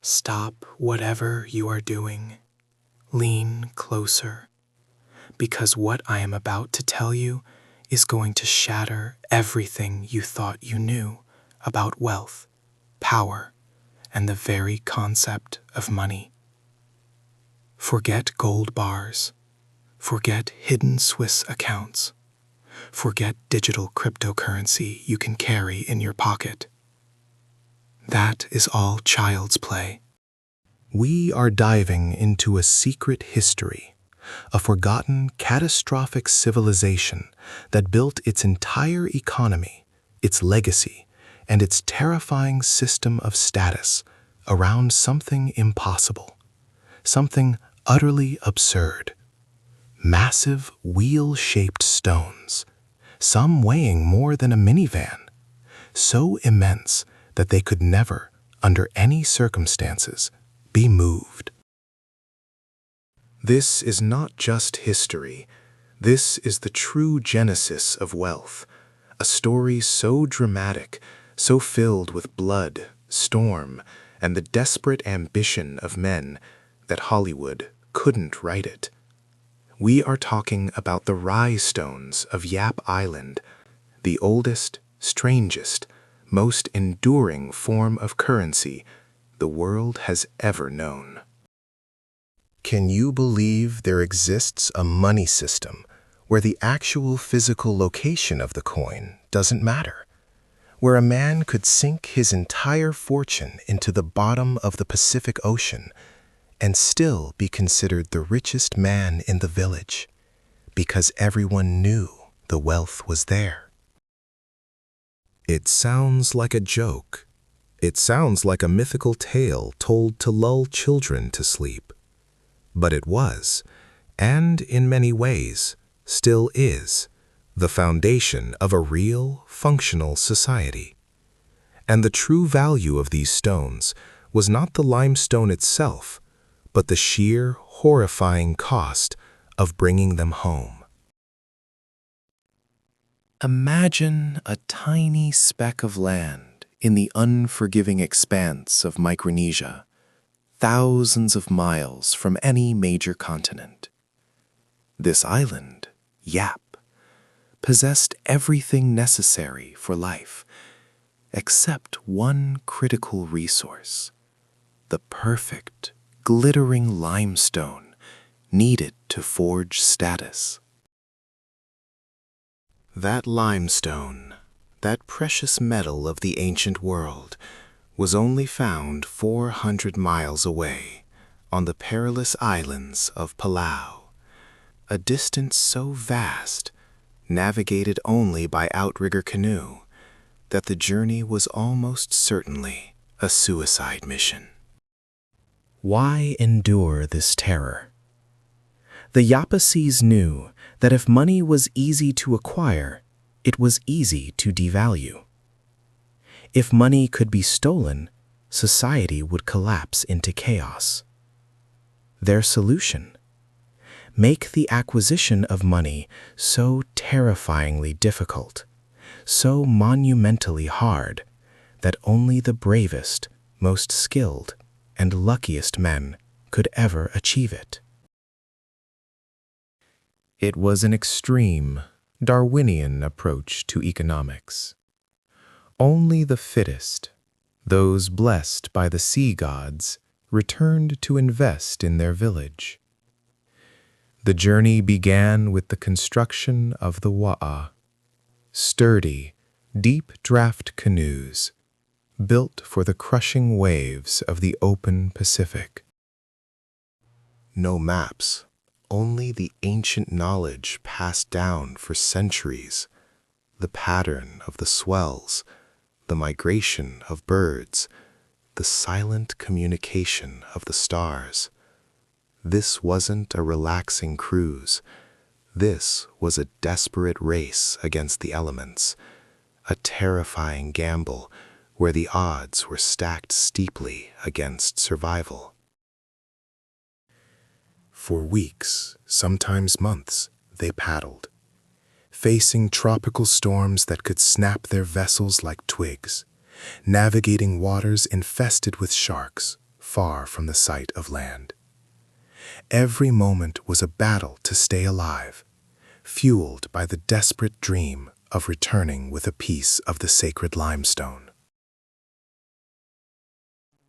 Stop whatever you are doing. Lean closer, because what I am about to tell you is going to shatter everything you thought you knew about wealth, power, and the very concept of money. Forget gold bars. Forget hidden Swiss accounts. Forget digital cryptocurrency you can carry in your pocket. That is all child's play. We are diving into a secret history, a forgotten, catastrophic civilization that built its entire economy, its legacy, and its terrifying system of status around something impossible, something utterly absurd. Massive, wheel-shaped stones, some weighing more than a minivan, so immense that they could never, under any circumstances, be moved. This is not just history. This is the true genesis of wealth, a story so dramatic, so filled with blood, storm, and the desperate ambition of men that Hollywood couldn't write it. We are talking about the Rai Stones of Yap Island, the oldest, strangest, most enduring form of currency the world has ever known. Can you believe there exists a money system where the actual physical location of the coin doesn't matter? Where a man could sink his entire fortune into the bottom of the Pacific Ocean and still be considered the richest man in the village, because everyone knew the wealth was there? It sounds like a joke. It sounds like a mythical tale told to lull children to sleep. But it was, and in many ways, still is, the foundation of a real, functional society. And the true value of these stones was not the limestone itself, but the sheer, horrifying cost of bringing them home. Imagine a tiny speck of land in the unforgiving expanse of Micronesia, thousands of miles from any major continent. This island, Yap, possessed everything necessary for life, except one critical resource: the perfect, glittering limestone needed to forge status. That limestone, that precious metal of the ancient world, was only found 400 miles away on the perilous islands of Palau, a distance so vast, navigated only by outrigger canoe, that the journey was almost certainly a suicide mission. Why endure this terror? The Yapasees knew that if money was easy to acquire, it was easy to devalue. If money could be stolen, society would collapse into chaos. Their solution: make the acquisition of money so terrifyingly difficult, so monumentally hard, that only the bravest, most skilled, and luckiest men could ever achieve it. It was an extreme, Darwinian approach to economics. Only the fittest, those blessed by the sea gods, returned to invest in their village. The journey began with the construction of the wa'a, sturdy, deep-draft canoes, built for the crushing waves of the open Pacific. No maps, only the ancient knowledge passed down for centuries, the pattern of the swells, the migration of birds, the silent communication of the stars. This wasn't a relaxing cruise. This was a desperate race against the elements, a terrifying gamble where the odds were stacked steeply against survival. For weeks, sometimes months, they paddled, facing tropical storms that could snap their vessels like twigs, navigating waters infested with sharks, far from the sight of land. Every moment was a battle to stay alive, fueled by the desperate dream of returning with a piece of the sacred limestone.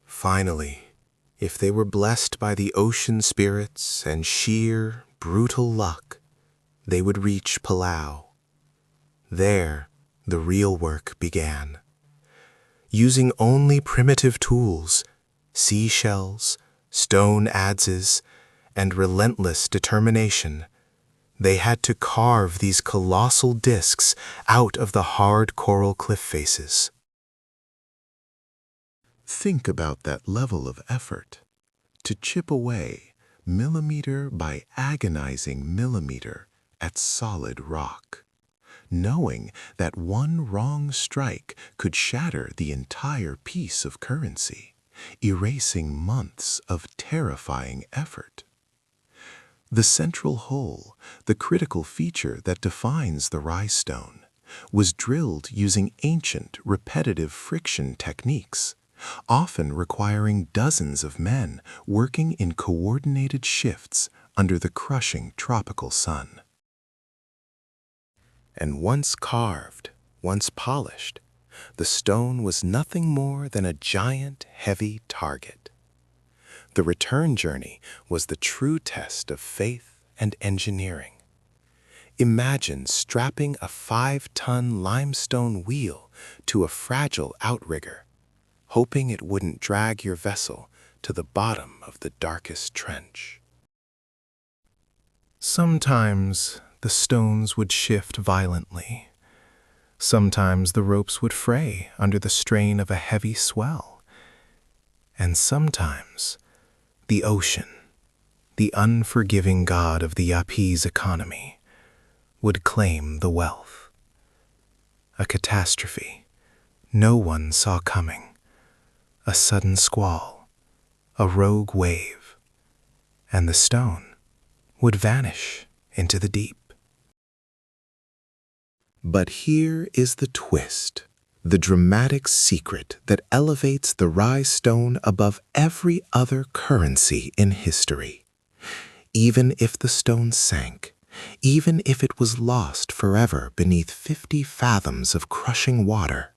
Finally, if they were blessed by the ocean spirits and sheer, brutal luck, they would reach Palau. There, the real work began. Using only primitive tools, seashells, stone adzes, and relentless determination, they had to carve these colossal discs out of the hard coral cliff faces. Think about that level of effort, to chip away millimeter by agonizing millimeter at solid rock, knowing that one wrong strike could shatter the entire piece of currency, erasing months of terrifying effort. The central hole, the critical feature that defines the Rai stone, was drilled using ancient, repetitive friction techniques, often requiring dozens of men working in coordinated shifts under the crushing tropical sun. And once carved, once polished, the stone was nothing more than a giant, heavy target. The return journey was the true test of faith and engineering. Imagine strapping a 5-ton limestone wheel to a fragile outrigger, hoping it wouldn't drag your vessel to the bottom of the darkest trench. Sometimes the stones would shift violently. Sometimes the ropes would fray under the strain of a heavy swell. And sometimes the ocean, the unforgiving god of the Yapese economy, would claim the wealth. A catastrophe no one saw coming, a sudden squall, a rogue wave, and the stone would vanish into the deep. But here is the twist, the dramatic secret that elevates the Rai stone above every other currency in history. Even if the stone sank, even if it was lost forever beneath 50 fathoms of crushing water,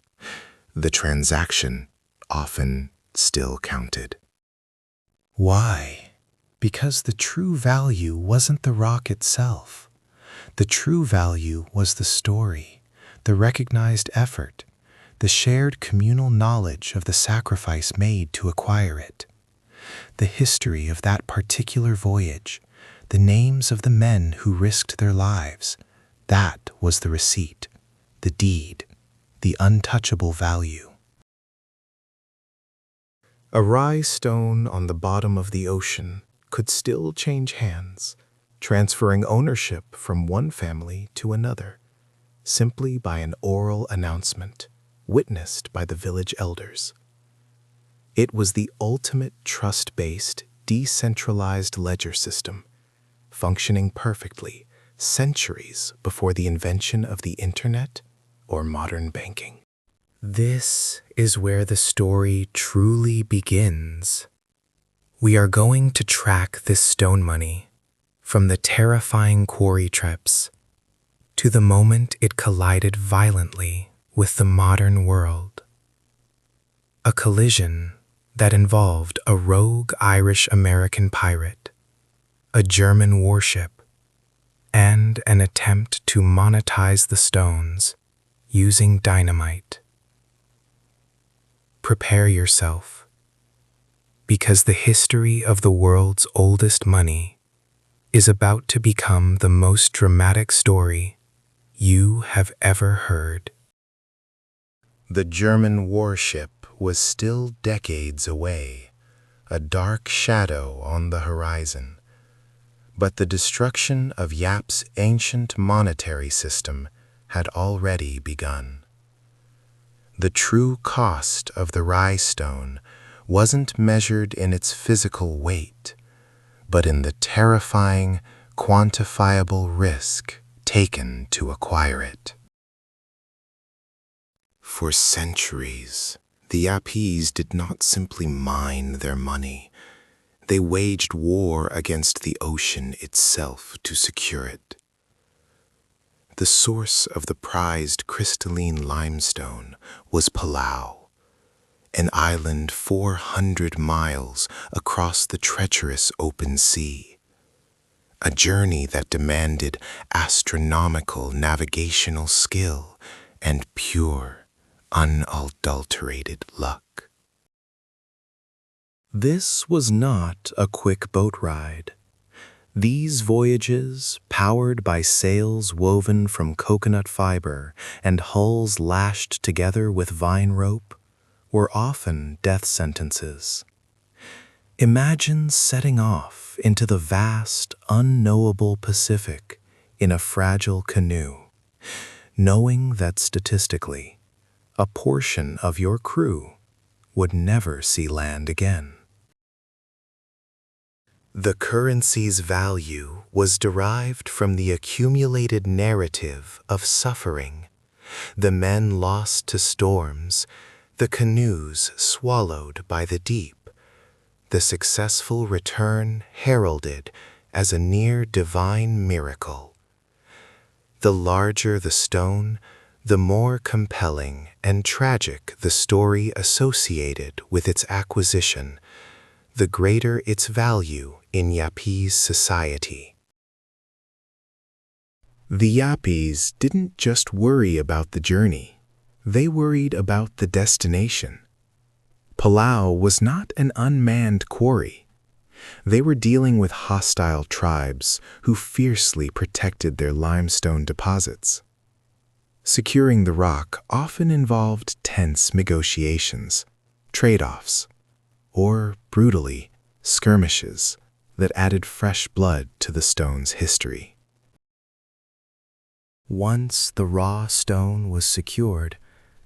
the transaction often still counted. Why? Because the true value wasn't the rock itself. The true value was the story, the recognized effort, the shared communal knowledge of the sacrifice made to acquire it. The history of that particular voyage, the names of the men who risked their lives, that was the receipt, the deed, the untouchable value. A Rai stone on the bottom of the ocean could still change hands, transferring ownership from one family to another, simply by an oral announcement, witnessed by the village elders. It was the ultimate trust-based, decentralized ledger system, functioning perfectly centuries before the invention of the internet or modern banking. This is where the story truly begins. We are going to track this stone money from the terrifying quarry trips to the moment it collided violently with the modern world. A collision that involved a rogue Irish-American pirate, a German warship, and an attempt to monetize the stones using dynamite. Prepare yourself, because the history of the world's oldest money is about to become the most dramatic story you have ever heard. The German warship was still decades away, a dark shadow on the horizon. But the destruction of Yap's ancient monetary system had already begun. The true cost of the Rai stone wasn't measured in its physical weight, but in the terrifying, quantifiable risk taken to acquire it. For centuries, The Yapese did not simply mine their money. They waged war against the ocean itself to secure it. The source of the prized crystalline limestone was Palau, an island 400 miles across the treacherous open sea. A journey that demanded astronomical navigational skill and pure, unadulterated luck. This was not a quick boat ride. These voyages, powered by sails woven from coconut fiber and hulls lashed together with vine rope, were often death sentences. Imagine setting off into the vast, unknowable Pacific in a fragile canoe, knowing that statistically, a portion of your crew would never see land again. The currency's value was derived from the accumulated narrative of suffering. The men lost to storms, the canoes swallowed by the deep, the successful return heralded as a near-divine miracle. The larger the stone, the more compelling and tragic the story associated with its acquisition, the greater its value in Yapese society. The Yapese didn't just worry about the journey, they worried about the destination. Palau was not an unmanned quarry. They were dealing with hostile tribes who fiercely protected their limestone deposits. Securing the rock often involved tense negotiations, trade-offs, or, brutally, skirmishes that added fresh blood to the stone's history. Once the raw stone was secured,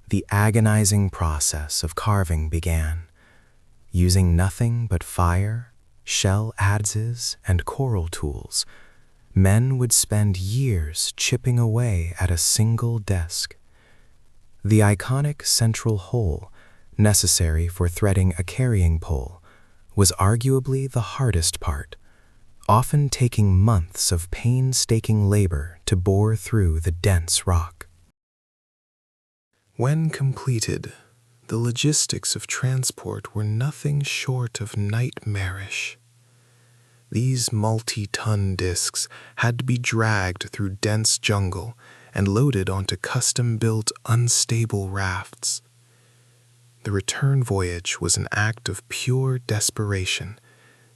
the agonizing process of carving began. Using nothing but fire, shell adzes, and coral tools, men would spend years chipping away at a single desk. The iconic central hole, necessary for threading a carrying pole, was arguably the hardest part, often taking months of painstaking labor to bore through the dense rock. When completed, the logistics of transport were nothing short of nightmarish. These multi-ton discs had to be dragged through dense jungle and loaded onto custom-built, unstable rafts. The return voyage was an act of pure desperation,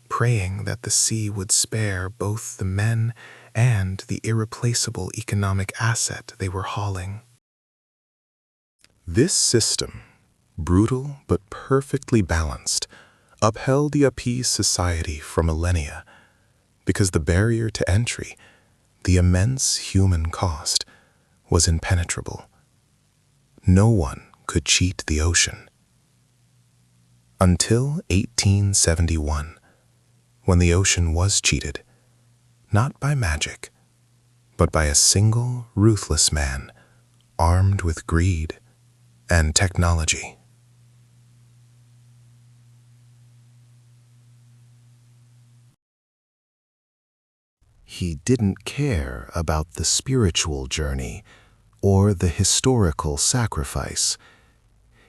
praying that the sea would spare both the men and the irreplaceable economic asset they were hauling. This system, brutal but perfectly balanced, upheld Yapese society for millennia because the barrier to entry, the immense human cost, was impenetrable. No one could cheat the ocean. Until 1871, when the ocean was cheated, not by magic, but by a single ruthless man armed with greed and technology. He didn't care about the spiritual journey or the historical sacrifice.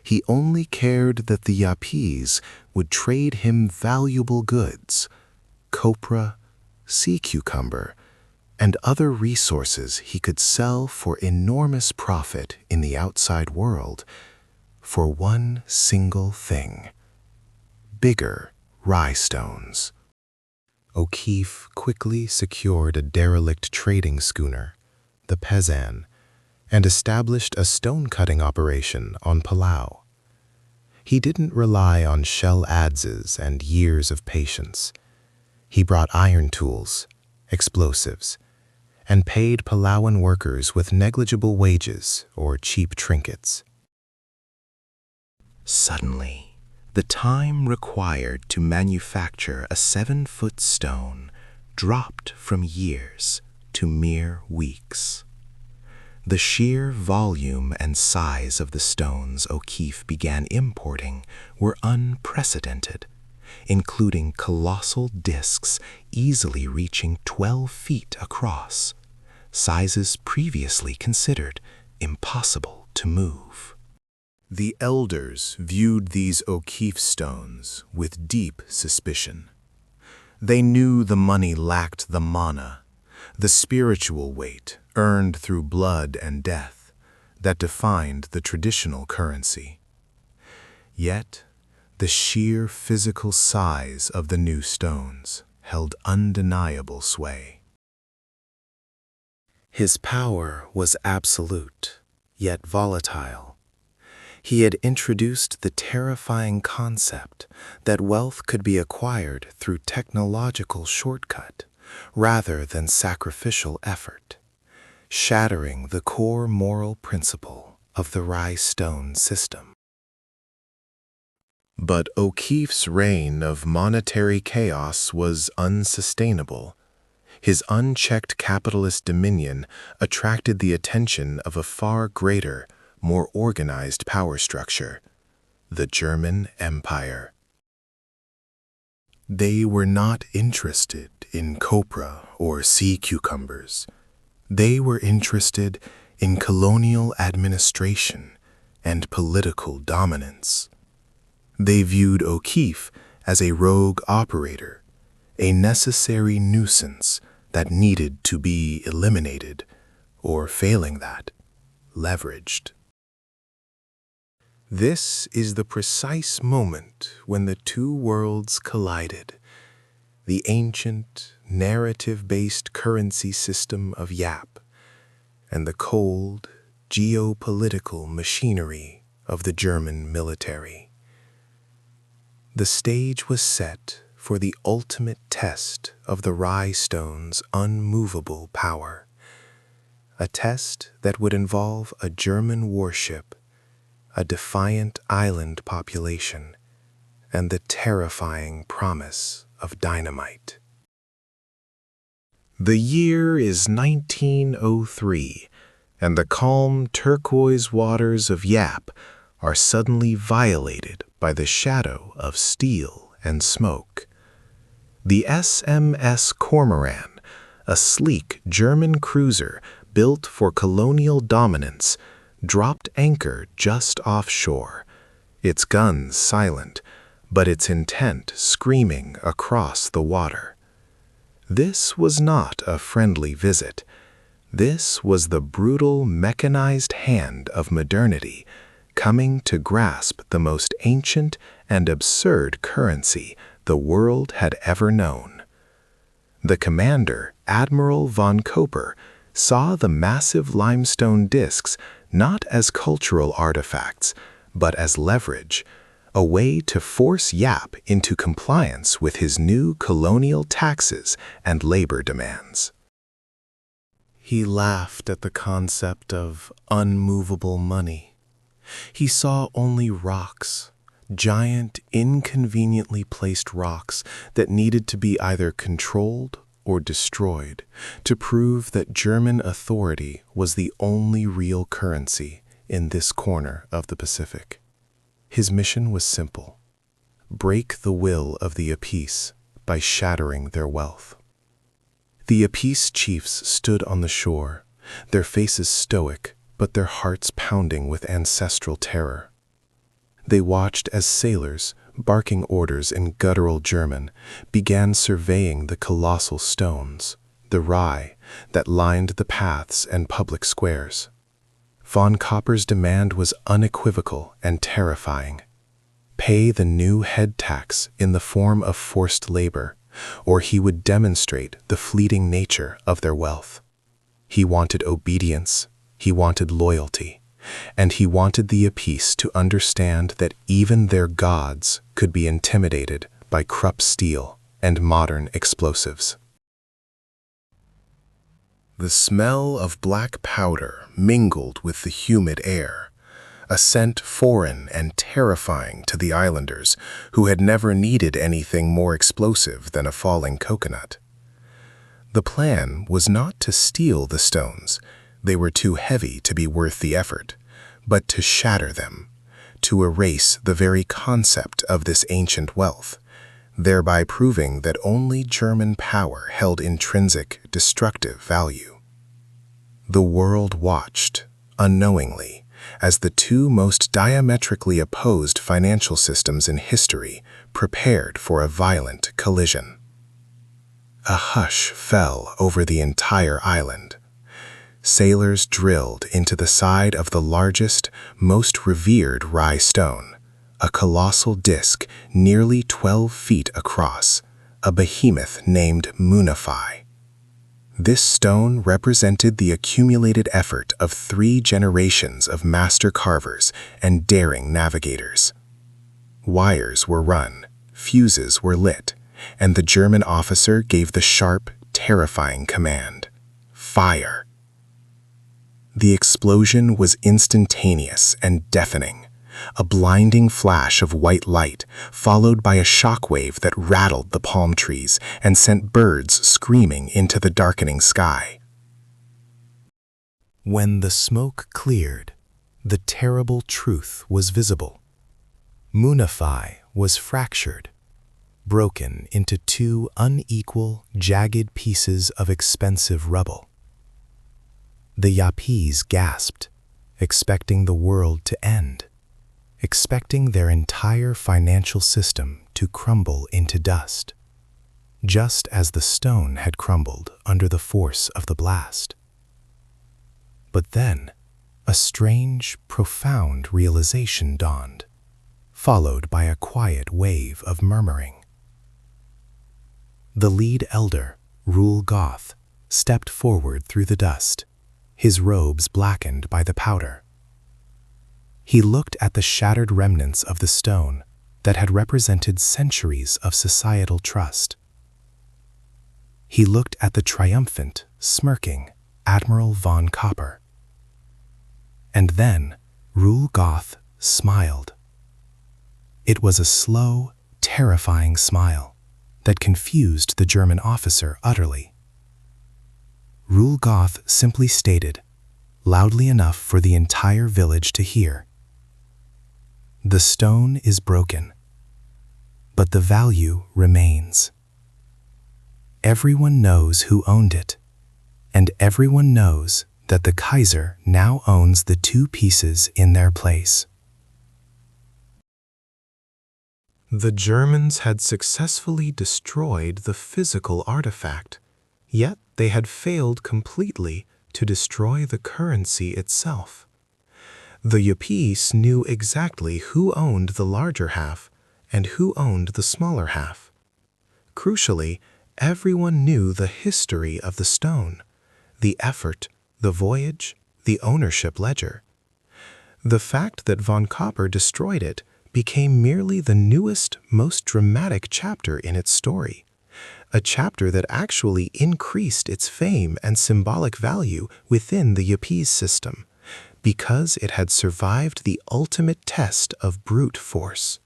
He only cared that the Yapese would trade him valuable goods, copra, sea cucumber, and other resources he could sell for enormous profit in the outside world, for one single thing: bigger Rai stones. O'Keefe quickly secured a derelict trading schooner, the Pezan, and established a stone-cutting operation on Palau. He didn't rely on shell adzes and years of patience. He brought iron tools, explosives, and paid Palauan workers with negligible wages or cheap trinkets. Suddenly, the time required to manufacture a 7-foot stone dropped from years to mere weeks. The sheer volume and size of the stones O'Keefe began importing were unprecedented, including colossal discs easily reaching 12 feet across, sizes previously considered impossible to move. The elders viewed these O'Keefe stones with deep suspicion. They knew the money lacked the mana, the spiritual weight earned through blood and death that defined the traditional currency. Yet, the sheer physical size of the new stones held undeniable sway. His power was absolute, yet volatile. He had introduced the terrifying concept that wealth could be acquired through technological shortcut rather than sacrificial effort, shattering the core moral principle of the Rai stone system. But O'Keefe's reign of monetary chaos was unsustainable. His unchecked capitalist dominion attracted the attention of a far greater, more organized power structure, the German Empire. They were not interested in copra or sea cucumbers. They were interested in colonial administration and political dominance. They viewed O'Keefe as a rogue operator, a necessary nuisance that needed to be eliminated, or failing that, leveraged. This is the precise moment when the two worlds collided. The ancient, narrative-based currency system of Yap and the cold, geopolitical machinery of the German military. The stage was set for the ultimate test of the Rai stone's unmovable power, a test that would involve a German warship, a defiant island population, and the terrifying promise of dynamite. The year is 1903, and the calm turquoise waters of Yap are suddenly violated by the shadow of steel and smoke. The SMS Cormoran, a sleek German cruiser built for colonial dominance, dropped anchor just offshore, its guns silent, but its intent screaming across the water. This was not a friendly visit. This was the brutal, mechanized hand of modernity coming to grasp the most ancient and absurd currency the world had ever known. The commander, Admiral von Koper, saw the massive limestone discs not as cultural artifacts, but as leverage, a way to force Yap into compliance with his new colonial taxes and labor demands. He laughed at the concept of unmovable money. He saw only rocks, giant, inconveniently placed rocks that needed to be either controlled or destroyed to prove that German authority was the only real currency in this corner of the Pacific. His mission was simple: break the will of the Apis by shattering their wealth. The Apis chiefs stood on the shore, their faces stoic, but their hearts pounding with ancestral terror. They watched as sailors, barking orders in guttural German, began surveying the colossal stones, the Rai, that lined the paths and public squares. Von Kopper's demand was unequivocal and terrifying. Pay the new head tax in the form of forced labor, or he would demonstrate the fleeting nature of their wealth. He wanted obedience, he wanted loyalty, and he wanted the Apis to understand that even their gods could be intimidated by Krupp steel and modern explosives. The smell of black powder mingled with the humid air, a scent foreign and terrifying to the islanders who had never needed anything more explosive than a falling coconut. The plan was not to steal the stones, They were too heavy to be worth the effort, but to shatter them, to erase the very concept of this ancient wealth, thereby proving that only German power held intrinsic, destructive value. The world watched, unknowingly, as the two most diametrically opposed financial systems in history prepared for a violent collision. A hush fell over the entire island. Sailors drilled into the side of the largest, most revered Rai stone, a colossal disk nearly 12 feet across, a behemoth named Moonlight. This stone represented the accumulated effort of 3 generations of master carvers and daring navigators. Wires were run, fuses were lit, and the German officer gave the sharp, terrifying command: fire. The explosion was instantaneous and deafening, a blinding flash of white light followed by a shockwave that rattled the palm trees and sent birds screaming into the darkening sky. When the smoke cleared, the terrible truth was visible. Moonlight was fractured, broken into 2 unequal, jagged pieces of expensive rubble. The Yapese gasped, expecting the world to end, expecting their entire financial system to crumble into dust, just as the stone had crumbled under the force of the blast. But then, a strange, profound realization dawned, followed by a quiet wave of murmuring. The lead elder, Rule Goth, stepped forward through the dust, his robes blackened by the powder. He looked at the shattered remnants of the stone that had represented centuries of societal trust. He looked at the triumphant, smirking Admiral von Copper. And then Rule Goth smiled. It was a slow, terrifying smile that confused the German officer utterly. Rule Goth simply stated, loudly enough for the entire village to hear, "The stone is broken, but the value remains. Everyone knows who owned it, and everyone knows that the Kaiser now owns the 2 pieces in their place." The Germans had successfully destroyed the physical artifact, yet they had failed completely to destroy the currency itself. The Yapese knew exactly who owned the larger half and who owned the smaller half. Crucially, everyone knew the history of the stone, the effort, the voyage, the ownership ledger. The fact that von Copper destroyed it became merely the newest, most dramatic chapter in its story, a chapter that actually increased its fame and symbolic value within the Yapese system, because it had survived the ultimate test of brute force.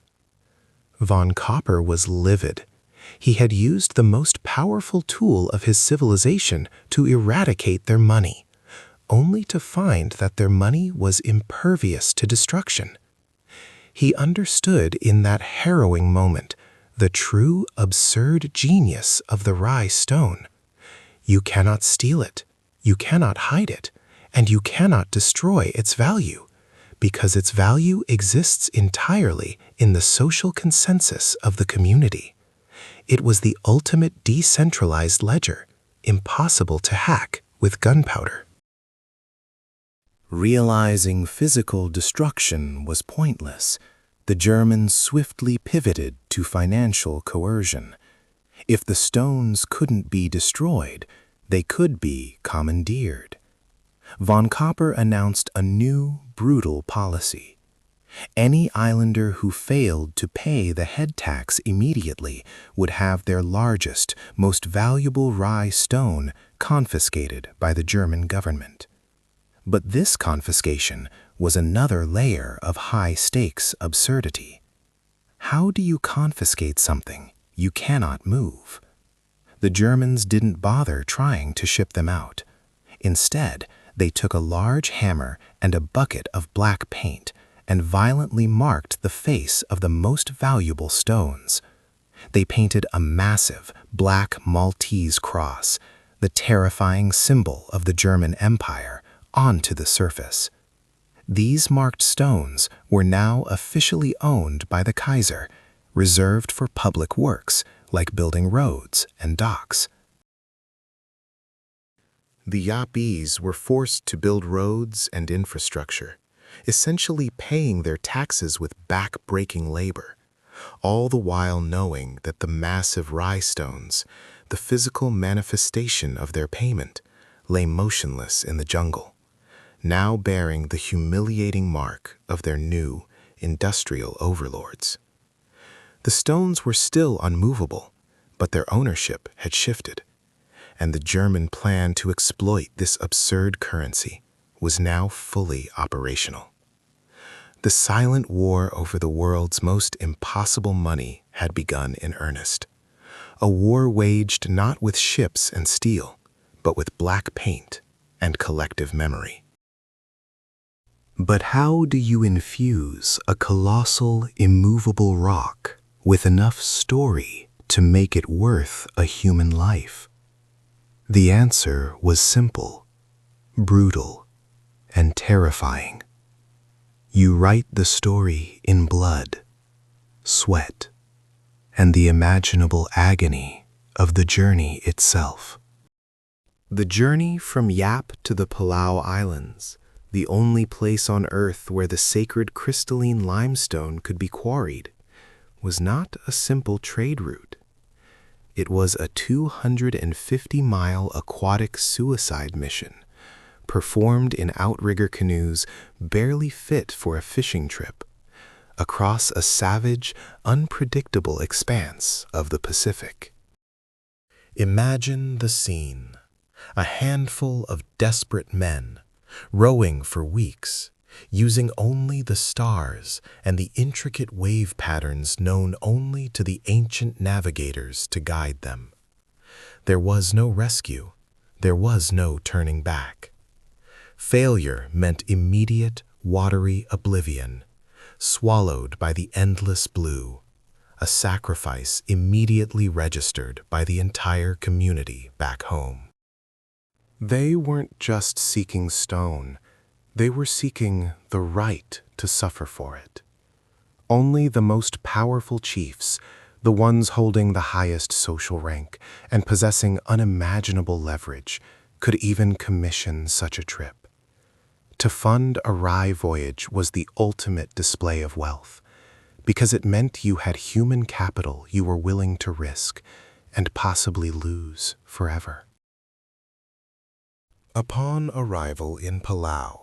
Von Copper was livid. He had used the most powerful tool of his civilization to eradicate their money, only to find that their money was impervious to destruction. He understood in that harrowing moment the true absurd genius of the Rai stone. You cannot steal it, you cannot hide it, and you cannot destroy its value, because its value exists entirely in the social consensus of the community. It was the ultimate decentralized ledger, impossible to hack with gunpowder. Realizing physical destruction was pointless, the Germans swiftly pivoted to financial coercion. If the stones couldn't be destroyed, they could be commandeered. Von Copper announced a new, brutal policy. Any islander who failed to pay the head tax immediately would have their largest, most valuable Rai stone confiscated by the German government. But this confiscation was another layer of high-stakes absurdity. How do you confiscate something you cannot move? The Germans didn't bother trying to ship them out. Instead, They took a large hammer and a bucket of black paint and violently marked the face of the most valuable stones. They painted a massive black Maltese cross, the terrifying symbol of the German Empire, onto the surface. These marked stones were now officially owned by the Kaiser, reserved for public works like building roads and docks. The Yapese were forced to build roads and infrastructure, essentially paying their taxes with back-breaking labor, all the while knowing that the massive Rai stones, the physical manifestation of their payment, lay motionless in the jungle, now bearing the humiliating mark of their new industrial overlords. The stones were still unmovable, but their ownership had shifted, and the German plan to exploit this absurd currency was now fully operational. The silent war over the world's most impossible money had begun in earnest, a war waged not with ships and steel, but with black paint and collective memory. But how do you infuse a colossal, immovable rock with enough story to make it worth a human life? The answer was simple, brutal, and terrifying. You write the story in blood, sweat, and the imaginable agony of the journey itself. The journey from Yap to the Palau Islands, the only place on Earth where the sacred crystalline limestone could be quarried, was not a simple trade route. It was a 250-mile aquatic suicide mission, performed in outrigger canoes barely fit for a fishing trip, across a savage, unpredictable expanse of the Pacific. Imagine the scene: a handful of desperate men, rowing for weeks, using only the stars and the intricate wave patterns known only to the ancient navigators to guide them. There was no rescue. There was no turning back. Failure meant immediate, watery oblivion, swallowed by the endless blue, a sacrifice immediately registered by the entire community back home. They weren't just seeking stone. They were seeking the right to suffer for it. Only the most powerful chiefs, the ones holding the highest social rank and possessing unimaginable leverage, could even commission such a trip. To fund a Rai voyage was the ultimate display of wealth, because it meant you had human capital you were willing to risk and possibly lose forever. Upon arrival in Palau,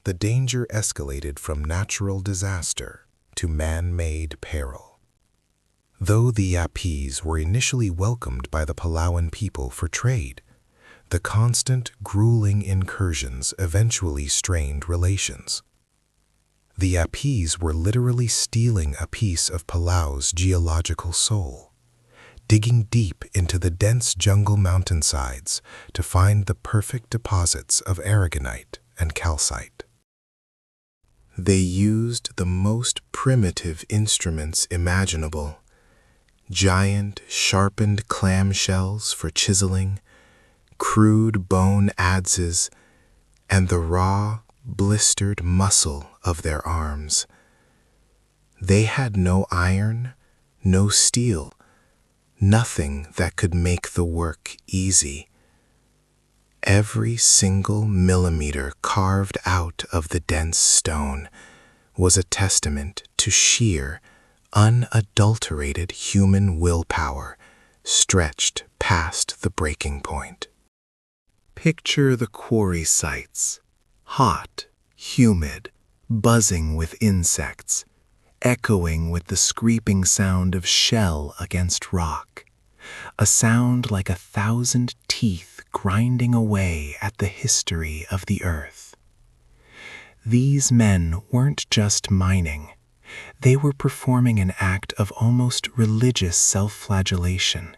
the danger escalated from natural disaster to man-made peril. Though the Yapese were initially welcomed by the Palauan people for trade, the constant, grueling incursions eventually strained relations. The Yapese were literally stealing a piece of Palau's geological soul, digging deep into the dense jungle mountainsides to find the perfect deposits of aragonite and calcite. They used the most primitive instruments imaginable: giant, sharpened clamshells for chiseling, crude bone adzes, and the raw, blistered muscle of their arms. They had no iron, no steel, nothing that could make the work easy. Every single millimeter carved out of the dense stone was a testament to sheer, unadulterated human willpower stretched past the breaking point. Picture the quarry sites, hot, humid, buzzing with insects, echoing with the scraping sound of shell against rock, a sound like 1,000 teeth grinding away at the history of the earth. These men weren't just mining. They were performing an act of almost religious self-flagellation.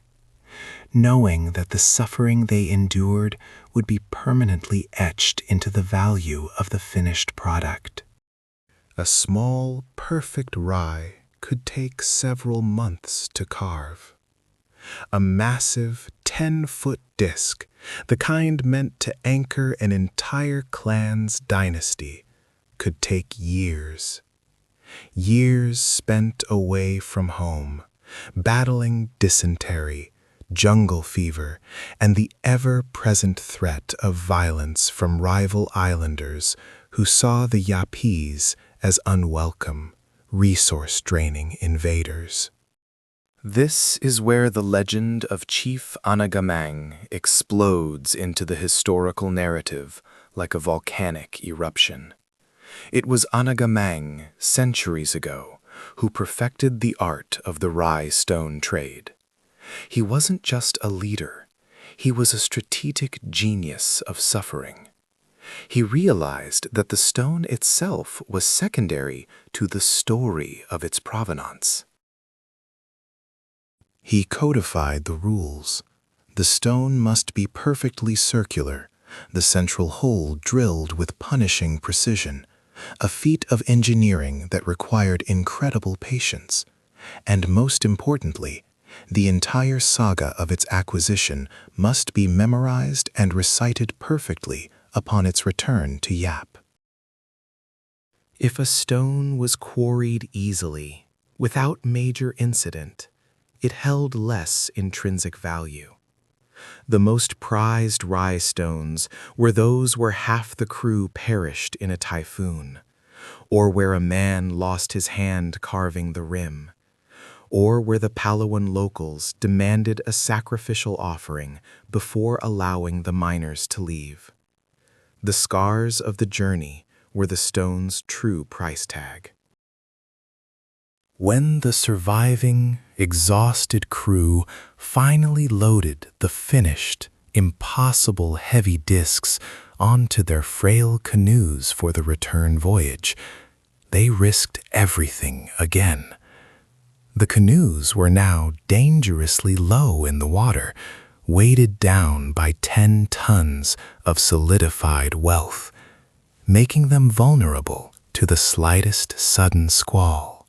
knowing that the suffering they endured would be permanently etched into the value of the finished product. A small, perfect Rai could take several months to carve. A massive 10-foot disc, the kind meant to anchor an entire clan's dynasty, could take years. Years spent away from home, battling dysentery, jungle fever, and the ever-present threat of violence from rival islanders who saw the Yapese as unwelcome, resource-draining invaders. This is where the legend of Chief Anagamang explodes into the historical narrative like a volcanic eruption. It was Anagamang, centuries ago, who perfected the art of the Rai stone trade. He wasn't just a leader, he was a strategic genius of suffering. He realized that the stone itself was secondary to the story of its provenance. He codified the rules. The stone must be perfectly circular, the central hole drilled with punishing precision, a feat of engineering that required incredible patience, and most importantly, the entire saga of its acquisition must be memorized and recited perfectly upon its return to Yap. If a stone was quarried easily, without major incident, it held less intrinsic value. The most prized Rai stones were those where half the crew perished in a typhoon, or where a man lost his hand carving the rim, or where the Palauan locals demanded a sacrificial offering before allowing the miners to leave. The scars of the journey were the stone's true price tag. When the surviving, exhausted crew finally loaded the finished, impossible heavy discs onto their frail canoes for the return voyage, they risked everything again. The canoes were now dangerously low in the water, weighted down by 10 tons of solidified wealth, making them vulnerable to the slightest sudden squall.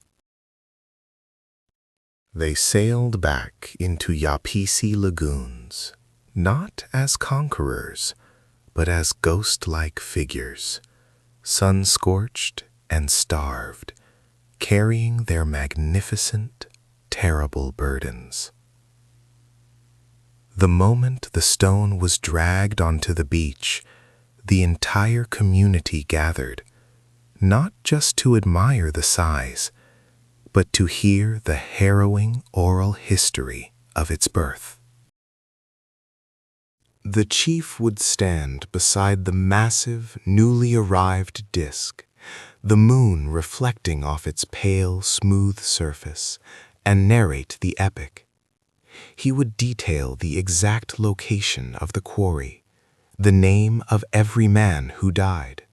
They sailed back into Yapese lagoons, not as conquerors, but as ghost-like figures, sun-scorched and starved, carrying their magnificent, terrible burdens. The moment the stone was dragged onto the beach, the entire community gathered, not just to admire the size, but to hear the harrowing oral history of its birth. The chief would stand beside the massive, newly arrived disc, the moon reflecting off its pale, smooth surface, and narrate the epic. He would detail the exact location of the quarry, the name of every man who died,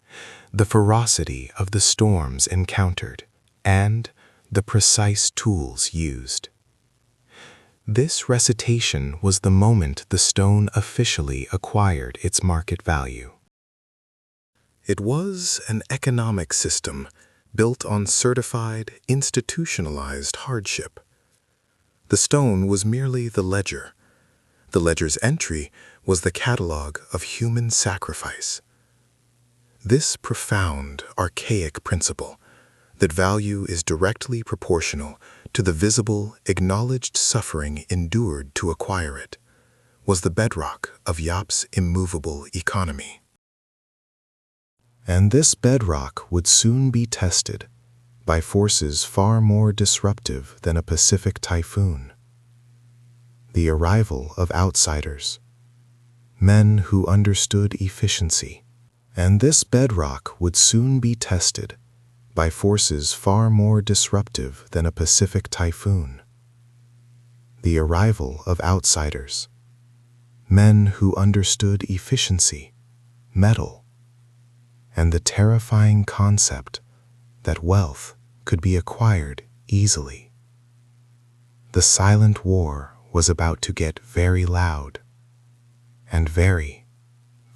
the ferocity of the storms encountered, and the precise tools used. This recitation was the moment the stone officially acquired its market value. It was an economic system built on certified, institutionalized hardship. The stone was merely the ledger. The ledger's entry was the catalog of human sacrifice. This profound, archaic principle, that value is directly proportional to the visible, acknowledged suffering endured to acquire it, was the bedrock of Yap's immovable economy. And this bedrock would soon be tested by forces far more disruptive than a Pacific typhoon. The arrival of outsiders, men who understood efficiency. And this bedrock would soon be tested by forces far more disruptive than a Pacific typhoon. The arrival of outsiders, men who understood efficiency, metal, and the terrifying concept that wealth could be acquired easily. The silent war was about to get very loud and very,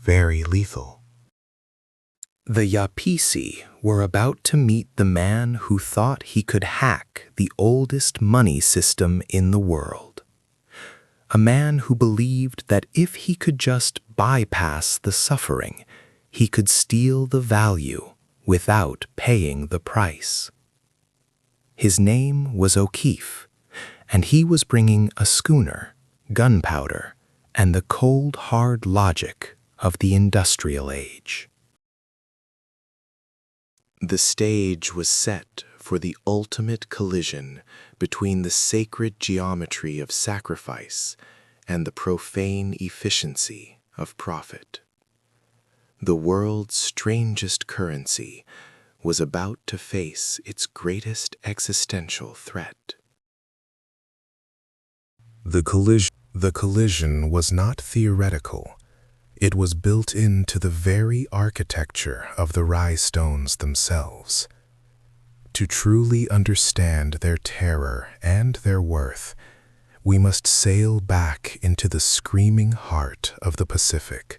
very lethal. The Yapisi were about to meet the man who thought he could hack the oldest money system in the world. A man who believed that if he could just bypass the suffering, he could steal the value without paying the price. His name was O'Keefe, and he was bringing a schooner, gunpowder, and the cold, hard logic of the industrial age. The stage was set for the ultimate collision between the sacred geometry of sacrifice and the profane efficiency of profit. The world's strangest currency was about to face its greatest existential threat. The collision was not theoretical. It was built into the very architecture of the Rai Stones themselves. To truly understand their terror and their worth, we must sail back into the screaming heart of the Pacific,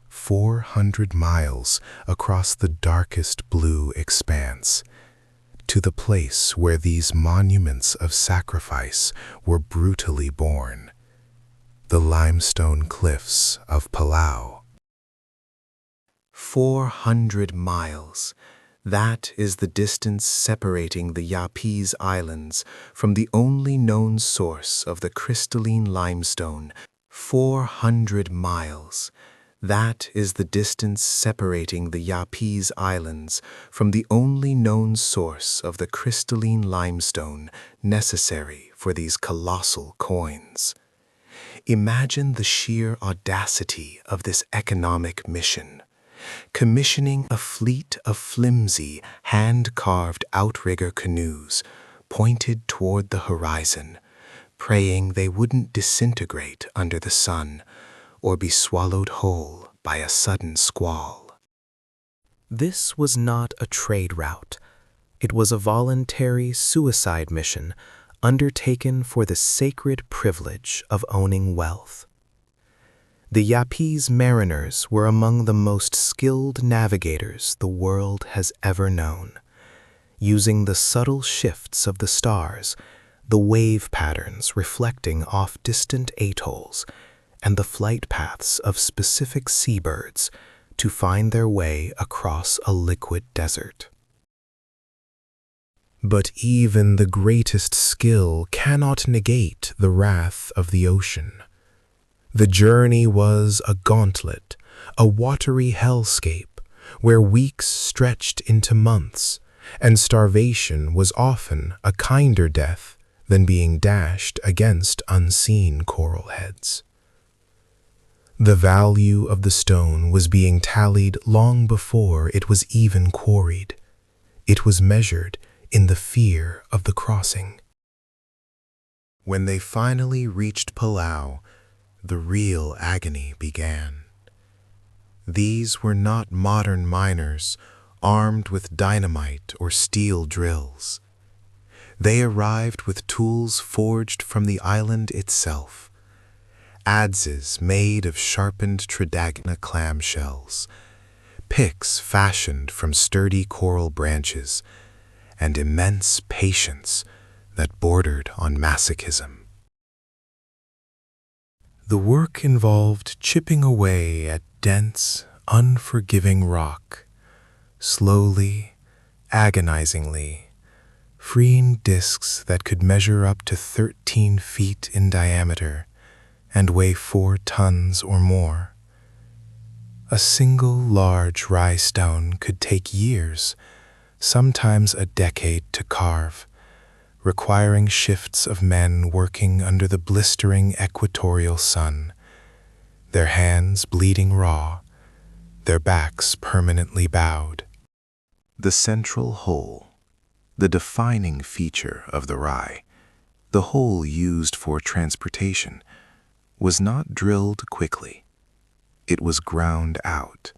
400 miles across the darkest blue expanse, to the place where these monuments of sacrifice were brutally born, the limestone cliffs of Palau. 400 miles. That is the distance separating the Yapese Islands from the only known source of the crystalline limestone. 400 miles. That is the distance separating the Yapese Islands from the only known source of the crystalline limestone necessary for these colossal coins. Imagine the sheer audacity of this economic mission. Commissioning a fleet of flimsy, hand-carved outrigger canoes pointed toward the horizon, praying they wouldn't disintegrate under the sun or be swallowed whole by a sudden squall. This was not a trade route. It was a voluntary suicide mission undertaken for the sacred privilege of owning wealth. The Yapese mariners were among the most skilled navigators the world has ever known, using the subtle shifts of the stars, the wave patterns reflecting off distant atolls, and the flight paths of specific seabirds to find their way across a liquid desert. But even the greatest skill cannot negate the wrath of the ocean. The journey was a gauntlet, a watery hellscape, where weeks stretched into months, and starvation was often a kinder death than being dashed against unseen coral heads. The value of the stone was being tallied long before it was even quarried. It was measured in the fear of the crossing. When they finally reached Palau, the real agony began. These were not modern miners armed with dynamite or steel drills. They arrived with tools forged from the island itself, adzes made of sharpened tridacna clamshells, picks fashioned from sturdy coral branches, and immense patience that bordered on masochism. The work involved chipping away at dense, unforgiving rock, slowly, agonizingly, freeing discs that could measure up to 13 feet in diameter and weigh 4 tons or more. A single large Rai stone could take years, sometimes a decade to carve, requiring shifts of men working under the blistering equatorial sun, their hands bleeding raw, their backs permanently bowed. The central hole, the defining feature of the Rai, the hole used for transportation, was not drilled quickly. It was ground out,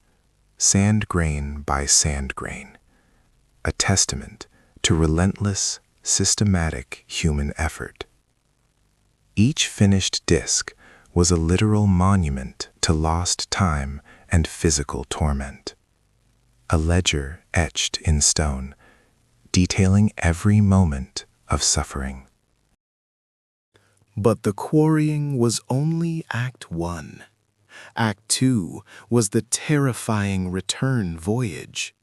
sand grain by sand grain, a testament to relentless, systematic human effort. Each finished disc was a literal monument to lost time and physical torment. A ledger etched in stone, detailing every moment of suffering. But the quarrying was only Act 1. Act 2 was the terrifying return voyage.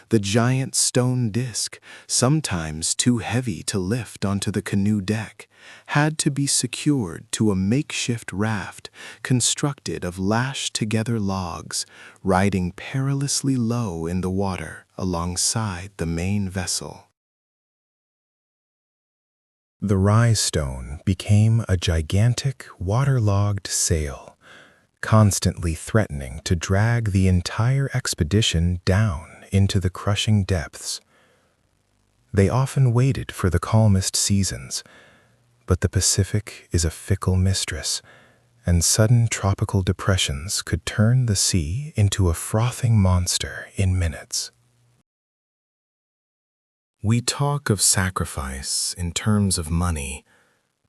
The giant stone disc, sometimes too heavy to lift onto the canoe deck, had to be secured to a makeshift raft constructed of lashed-together logs, riding perilously low in the water alongside the main vessel. The Rai stone became a gigantic, waterlogged sail, constantly threatening to drag the entire expedition down into the crushing depths. They often waited for the calmest seasons, but the Pacific is a fickle mistress, and sudden tropical depressions could turn the sea into a frothing monster in minutes. We talk of sacrifice in terms of money,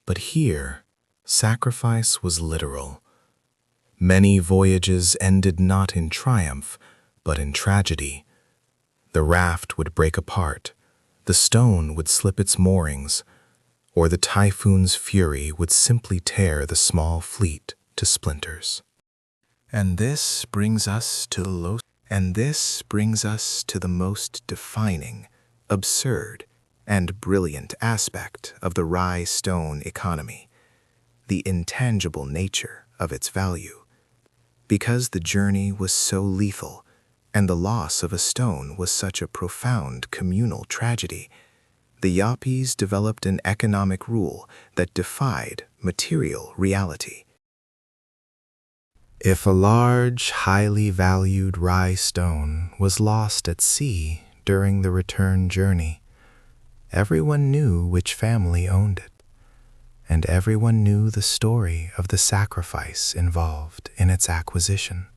but here, sacrifice was literal. Many voyages ended not in triumph, but in tragedy. The raft would break apart, the stone would slip its moorings, or the typhoon's fury would simply tear the small fleet to splinters. And this brings us to the most defining, absurd, and brilliant aspect of the Rai stone economy, the intangible nature of its value. Because the journey was so lethal, and the loss of a stone was such a profound communal tragedy, the Yapis developed an economic rule that defied material reality. If a large, highly valued Rai stone was lost at sea during the return journey, everyone knew which family owned it, and everyone knew the story of the sacrifice involved in its acquisition.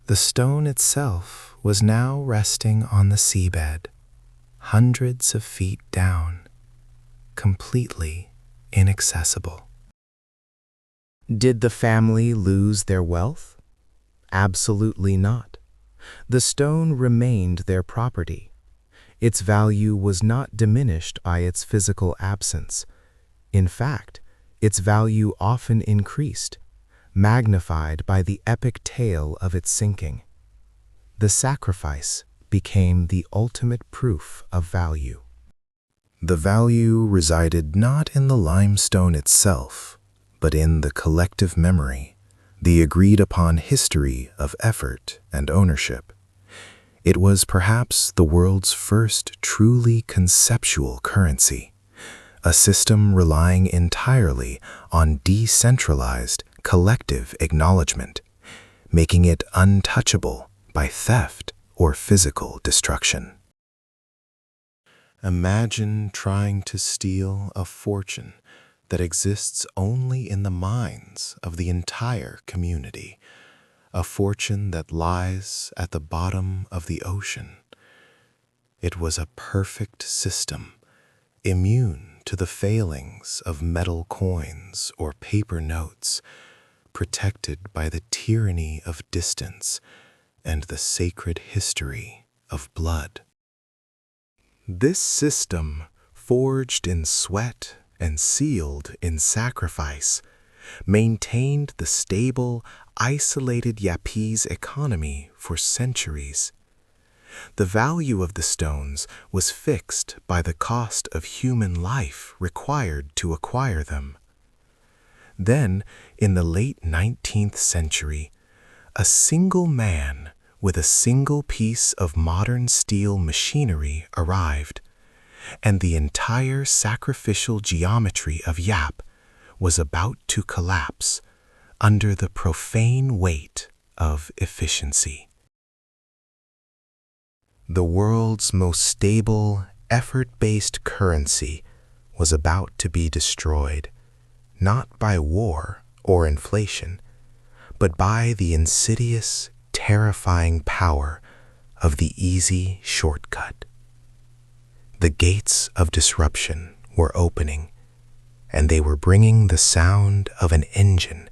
The stone itself was now resting on the seabed, hundreds of feet down, completely inaccessible. Did the family lose their wealth? Absolutely not. The stone remained their property. Its value was not diminished by its physical absence. In fact, its value often increased, magnified by the epic tale of its sinking. The sacrifice became the ultimate proof of value. The value resided not in the limestone itself, but in the collective memory, the agreed-upon history of effort and ownership. It was perhaps the world's first truly conceptual currency, a system relying entirely on decentralized collective acknowledgement, making it untouchable by theft or physical destruction. Imagine trying to steal a fortune that exists only in the minds of the entire community, a fortune that lies at the bottom of the ocean. It was a perfect system, immune to the failings of metal coins or paper notes, protected by the tyranny of distance and the sacred history of blood. This system, forged in sweat and sealed in sacrifice, maintained the stable, isolated Yapese economy for centuries. The value of the stones was fixed by the cost of human life required to acquire them. Then, in the late 19th century, a single man with a single piece of modern steel machinery arrived, and the entire sacrificial geometry of Yap was about to collapse under the profane weight of efficiency. The world's most stable, effort-based currency was about to be destroyed, not by war or inflation, but by the insidious, terrifying power of the easy shortcut. The gates of disruption were opening, and they were bringing the sound of an engine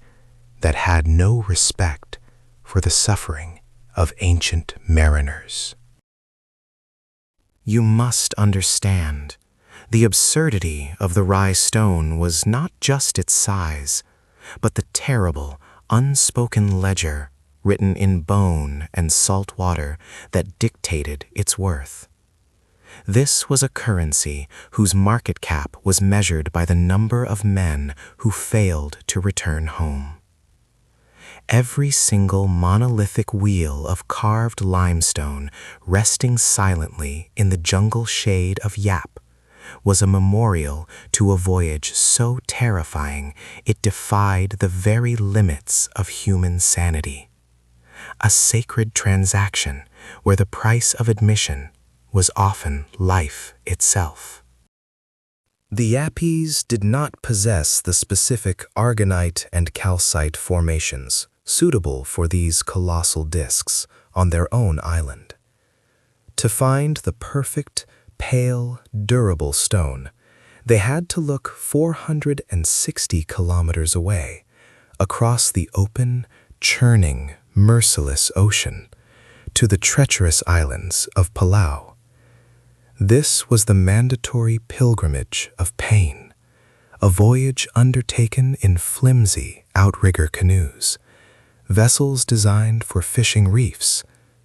that had no respect for the suffering of ancient mariners. You must understand, the absurdity of the Rai stone was not just its size, but the terrible, unspoken ledger written in bone and salt water that dictated its worth. This was a currency whose market cap was measured by the number of men who failed to return home. Every single monolithic wheel of carved limestone resting silently in the jungle shade of Yap was a memorial to a voyage so terrifying it defied the very limits of human sanity. A sacred transaction where the price of admission was often life itself. The Yappies did not possess the specific aragonite and calcite formations suitable for these colossal discs on their own island. To find the perfect, pale, durable stone, they had to look 460 kilometers away, across the open, churning, merciless ocean, to the treacherous islands of Palau. This was the mandatory pilgrimage of pain, a voyage undertaken in flimsy outrigger canoes, vessels designed for fishing reefs,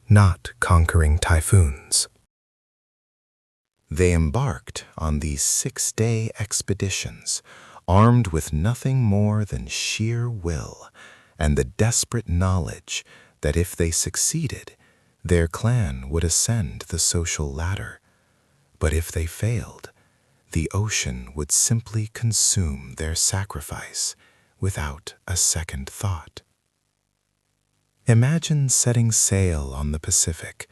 not conquering typhoons. They embarked on these 6-day expeditions, armed with nothing more than sheer will and the desperate knowledge that if they succeeded, their clan would ascend the social ladder. But if they failed, the ocean would simply consume their sacrifice without a second thought. Imagine setting sail on the Pacific,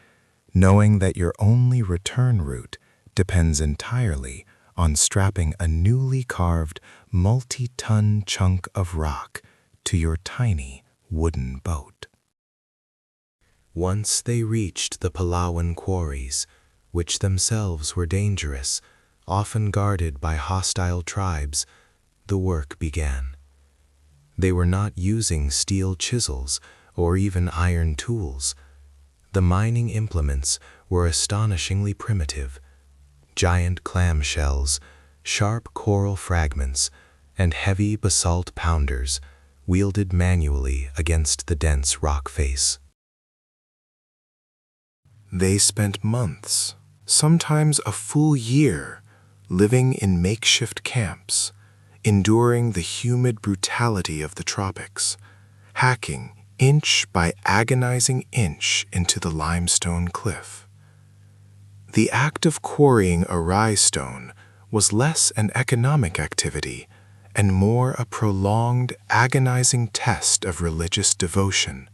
knowing that your only return route depends entirely on strapping a newly carved, multi-ton chunk of rock to your tiny wooden boat. Once they reached the Palauan quarries, which themselves were dangerous, often guarded by hostile tribes, the work began. They were not using steel chisels or even iron tools. The mining implements were astonishingly primitive: giant clamshells, sharp coral fragments, and heavy basalt pounders wielded manually against the dense rock face. They spent months, sometimes a full year, living in makeshift camps, enduring the humid brutality of the tropics, hacking inch by agonizing inch into the limestone cliff. The act of quarrying a Rai stone was less an economic activity and more a prolonged, agonizing test of religious devotion,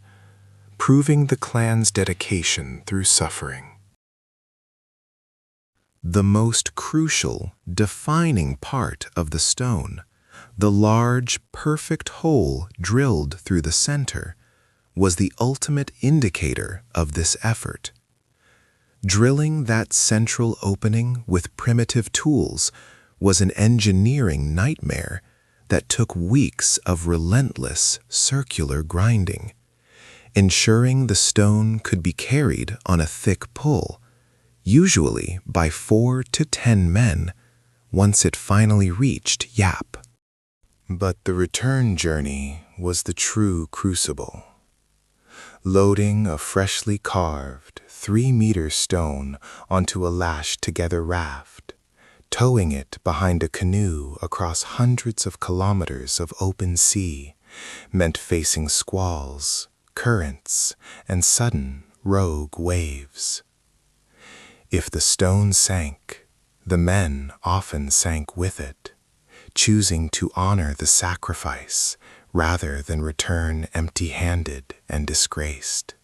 proving the clan's dedication through suffering. The most crucial, defining part of the stone, the large, perfect hole drilled through the center, was the ultimate indicator of this effort. Drilling that central opening with primitive tools was an engineering nightmare that took weeks of relentless circular grinding, ensuring the stone could be carried on a thick pull, usually by 4 to 10 men, once it finally reached Yap. But the return journey was the true crucible. Loading a freshly carved 3-meter stone onto a lashed-together raft, towing it behind a canoe across hundreds of kilometers of open sea, meant facing squalls, currents, and sudden rogue waves. If the stone sank, the men often sank with it, choosing to honor the sacrifice rather than return empty-handed and disgraced.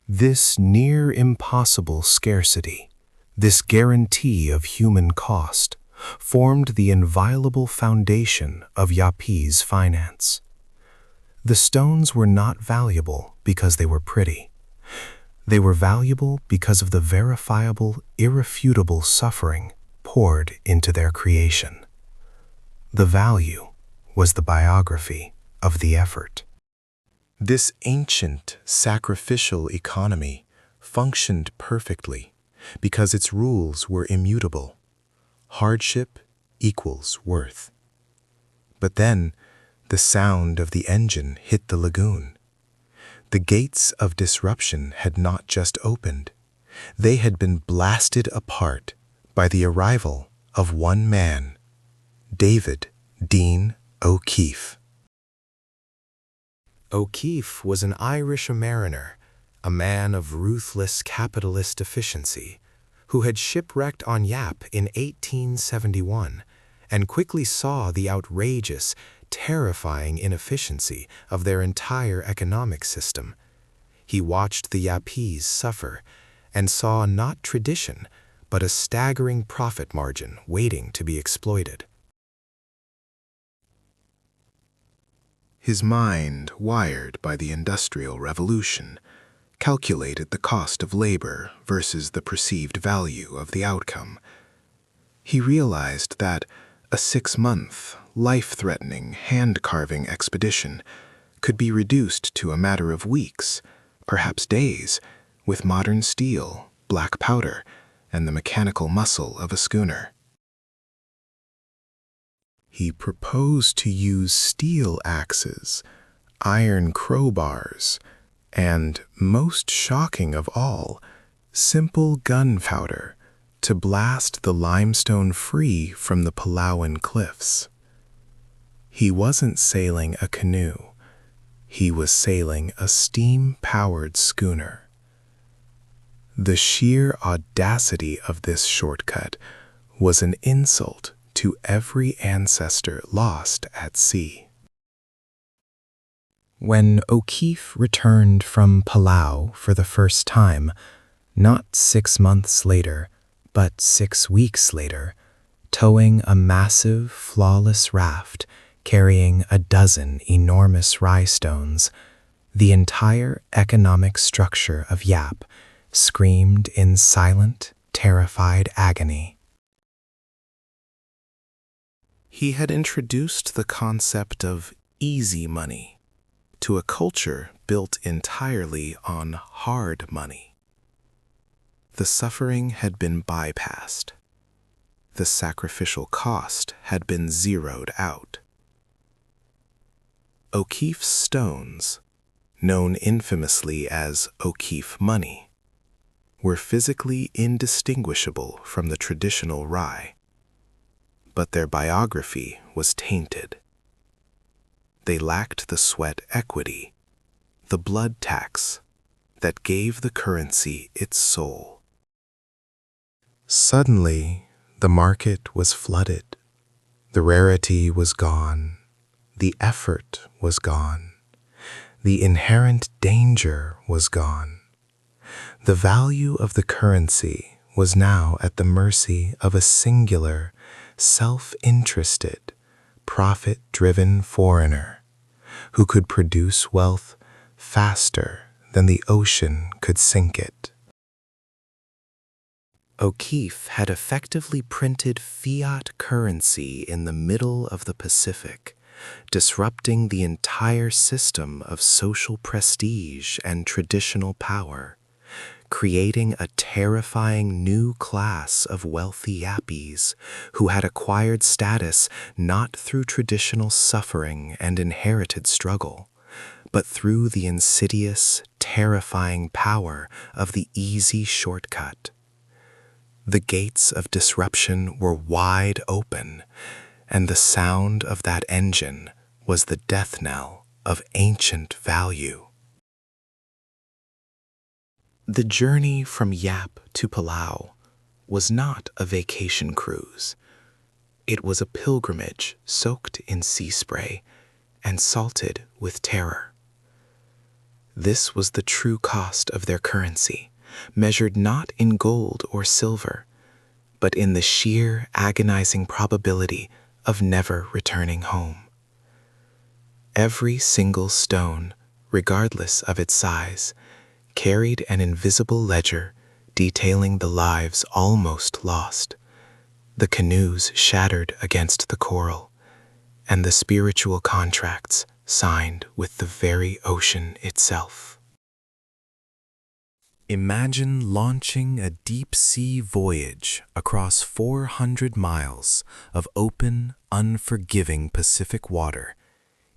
This near-impossible scarcity, this guarantee of human cost, formed the inviolable foundation of Yapese finance. The stones were not valuable because they were pretty. They were valuable because of the verifiable, irrefutable suffering poured into their creation. The value was the biography of the effort. This ancient sacrificial economy functioned perfectly because its rules were immutable. Hardship equals worth. But then the sound of the engine hit the lagoon. The gates of disruption had not just opened. They had been blasted apart by the arrival of one man, David Dean O'Keefe. O'Keefe was an Irish mariner, a man of ruthless capitalist efficiency, who had shipwrecked on Yap in 1871 and quickly saw the outrageous, terrifying inefficiency of their entire economic system. He watched the Yapese suffer and saw not tradition, but a staggering profit margin waiting to be exploited. His mind, wired by the Industrial Revolution, calculated the cost of labor versus the perceived value of the outcome. He realized that a 6-month, life-threatening hand-carving expedition could be reduced to a matter of weeks, perhaps days, with modern steel, black powder, and the mechanical muscle of a schooner. He proposed to use steel axes, iron crowbars, and, most shocking of all, simple gunpowder to blast the limestone free from the Palauan cliffs. He wasn't sailing a canoe. He was sailing a steam-powered schooner. The sheer audacity of this shortcut was an insult to every ancestor lost at sea. When O'Keefe returned from Palau for the first time, not 6 months later, but 6 weeks later, towing a massive, flawless raft carrying a dozen enormous Rai stones, the entire economic structure of Yap screamed in silent, terrified agony. He had introduced the concept of easy money to a culture built entirely on hard money. The suffering had been bypassed. The sacrificial cost had been zeroed out. O'Keefe's stones, known infamously as O'Keefe money, were physically indistinguishable from the traditional Rai, but their biography was tainted. They lacked the sweat equity, the blood tax, that gave the currency its soul. Suddenly, the market was flooded. The rarity was gone. The effort was gone. The inherent danger was gone. The value of the currency was now at the mercy of a singular, self-interested, profit-driven foreigner who could produce wealth faster than the ocean could sink it. O'Keefe had effectively printed fiat currency in the middle of the Pacific, disrupting the entire system of social prestige and traditional power, creating a terrifying new class of wealthy Yappies who had acquired status not through traditional suffering and inherited struggle, but through the insidious, terrifying power of the easy shortcut. The gates of disruption were wide open, and the sound of that engine was the death knell of ancient value. The journey from Yap to Palau was not a vacation cruise. It was a pilgrimage soaked in sea spray and salted with terror. This was the true cost of their currency, measured not in gold or silver, but in the sheer, agonizing probability of never returning home. Every single stone, regardless of its size, carried an invisible ledger detailing the lives almost lost, the canoes shattered against the coral, and the spiritual contracts signed with the very ocean itself. Imagine launching a deep-sea voyage across 400 miles of open, unforgiving Pacific water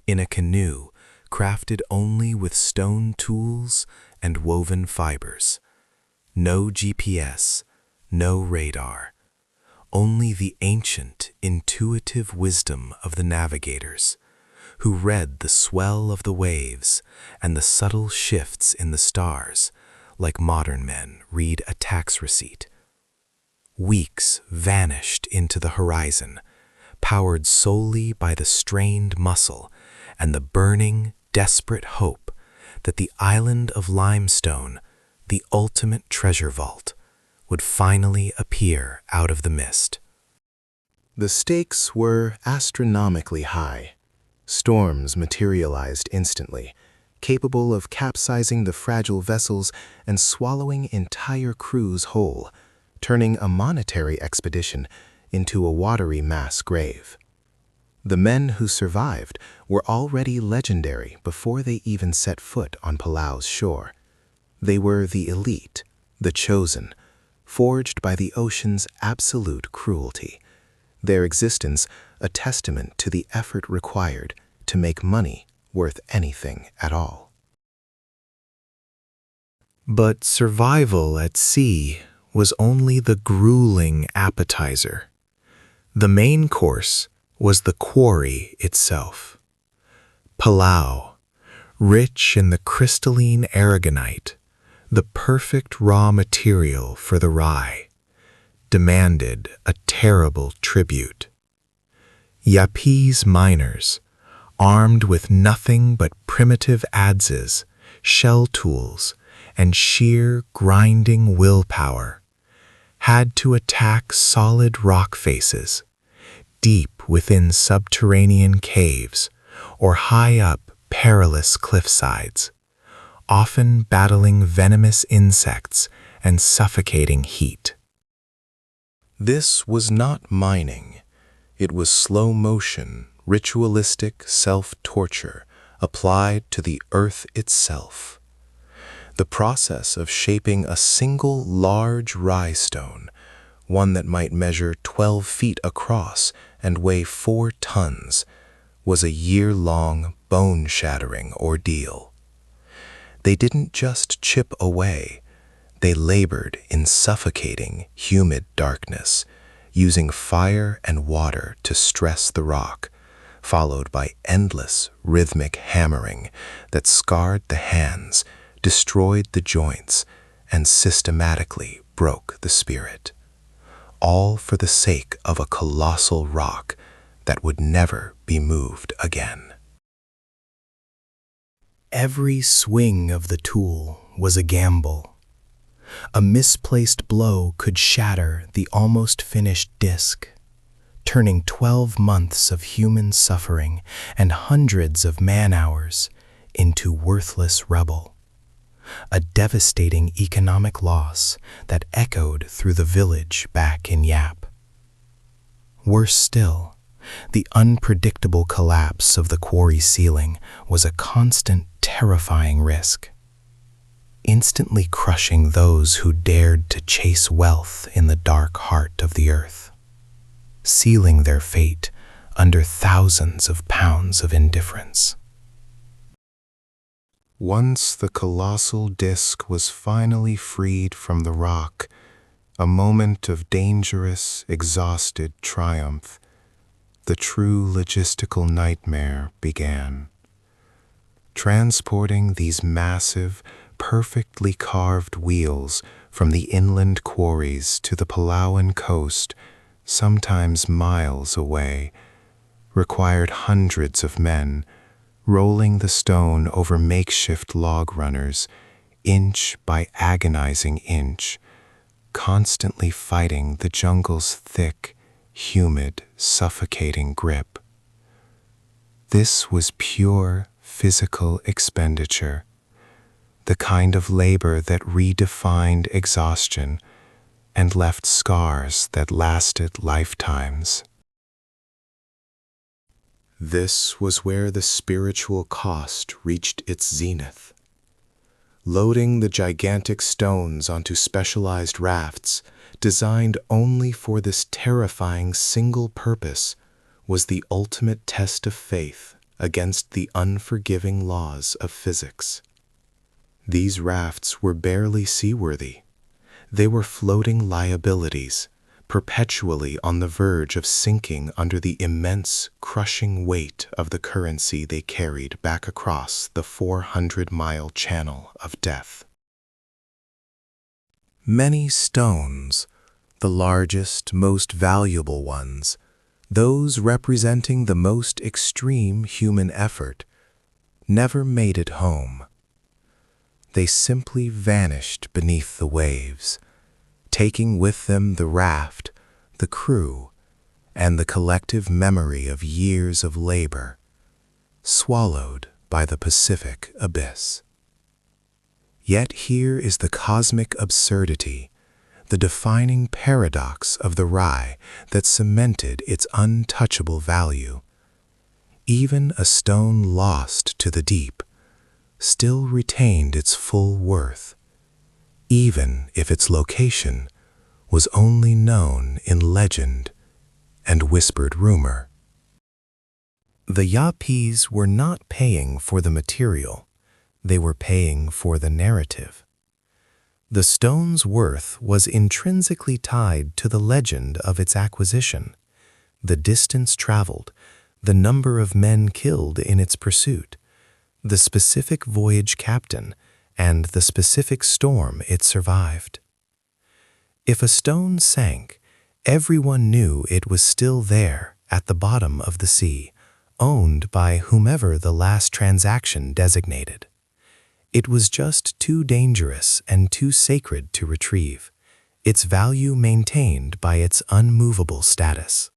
in a canoe crafted only with stone tools and woven fibers. No GPS, no radar, only the ancient, intuitive wisdom of the navigators, who read the swell of the waves and the subtle shifts in the stars, like modern men read a tax receipt. Weeks vanished into the horizon, powered solely by the strained muscle and the burning, desperate hope that the island of limestone, the ultimate treasure vault, would finally appear out of the mist. The stakes were astronomically high. Storms materialized instantly, capable of capsizing the fragile vessels and swallowing entire crews whole, turning a monetary expedition into a watery mass grave. The men who survived were already legendary before they even set foot on Palau's shore. They were the elite, the chosen, forged by the ocean's absolute cruelty, their existence a testament to the effort required to make money worth anything at all. But survival at sea was only the grueling appetizer. The main course was the quarry itself. Palau, rich in the crystalline aragonite, the perfect raw material for the Rai, demanded a terrible tribute. Yapese miners, armed with nothing but primitive adzes, shell tools, and sheer grinding willpower, had to attack solid rock faces, deep within subterranean caves or high up perilous cliffsides, often battling venomous insects and suffocating heat. This was not mining. It was slow-motion, ritualistic self-torture applied to the earth itself. The process of shaping a single large Rai stone, one that might measure 12 feet across and weigh 4 tons, was a year-long, bone-shattering ordeal. They didn't just chip away. They labored in suffocating, humid darkness, using fire and water to stress the rock, followed by endless, rhythmic hammering that scarred the hands, destroyed the joints, and systematically broke the spirit. All for the sake of a colossal rock that would never be moved again. Every swing of the tool was a gamble. A misplaced blow could shatter the almost finished disc, turning 12 months of human suffering and hundreds of man-hours into worthless rubble. A devastating economic loss that echoed through the village back in Yap. Worse still, the unpredictable collapse of the quarry ceiling was a constant, terrifying risk, instantly crushing those who dared to chase wealth in the dark heart of the earth, sealing their fate under thousands of pounds of indifference. Once the colossal disk was finally freed from the rock, a moment of dangerous, exhausted triumph, the true logistical nightmare began. Transporting these massive, perfectly carved wheels from the inland quarries to the Palauan coast, sometimes miles away, required hundreds of men, rolling the stone over makeshift log runners, inch by agonizing inch, constantly fighting the jungle's thick, humid, suffocating grip. This was pure physical expenditure, the kind of labor that redefined exhaustion and left scars that lasted lifetimes. This was where the spiritual cost reached its zenith. Loading the gigantic stones onto specialized rafts, designed only for this terrifying single purpose, was the ultimate test of faith against the unforgiving laws of physics. These rafts were barely seaworthy. They were floating liabilities, perpetually on the verge of sinking under the immense, crushing weight of the currency they carried back across the 400-mile channel of death. Many stones, the largest, most valuable ones, those representing the most extreme human effort, never made it home. They simply vanished beneath the waves, taking with them the raft, the crew, and the collective memory of years of labor, swallowed by the Pacific abyss. Yet here is the cosmic absurdity, the defining paradox of the Rai that cemented its untouchable value. Even a stone lost to the deep still retained its full worth, even if its location was only known in legend and whispered rumor. The Yapese were not paying for the material, they were paying for the narrative. The stone's worth was intrinsically tied to the legend of its acquisition, the distance traveled, the number of men killed in its pursuit, the specific voyage captain, and the specific storm it survived. If a stone sank, everyone knew it was still there at the bottom of the sea, owned by whomever the last transaction designated. It was just too dangerous and too sacred to retrieve, its value maintained by its unmovable status.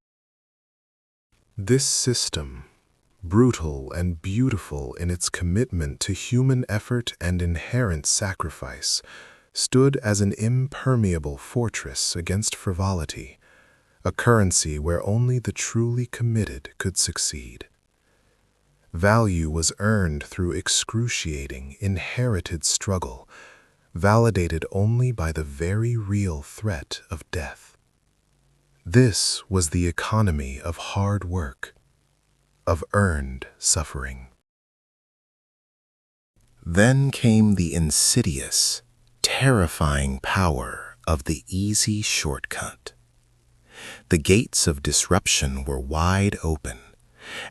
This system, brutal and beautiful in its commitment to human effort and inherent sacrifice, stood as an impermeable fortress against frivolity, a currency where only the truly committed could succeed. Value was earned through excruciating, inherited struggle, validated only by the very real threat of death. This was the economy of hard work, of earned suffering. Then came the insidious, terrifying power of the easy shortcut. The gates of disruption were wide open,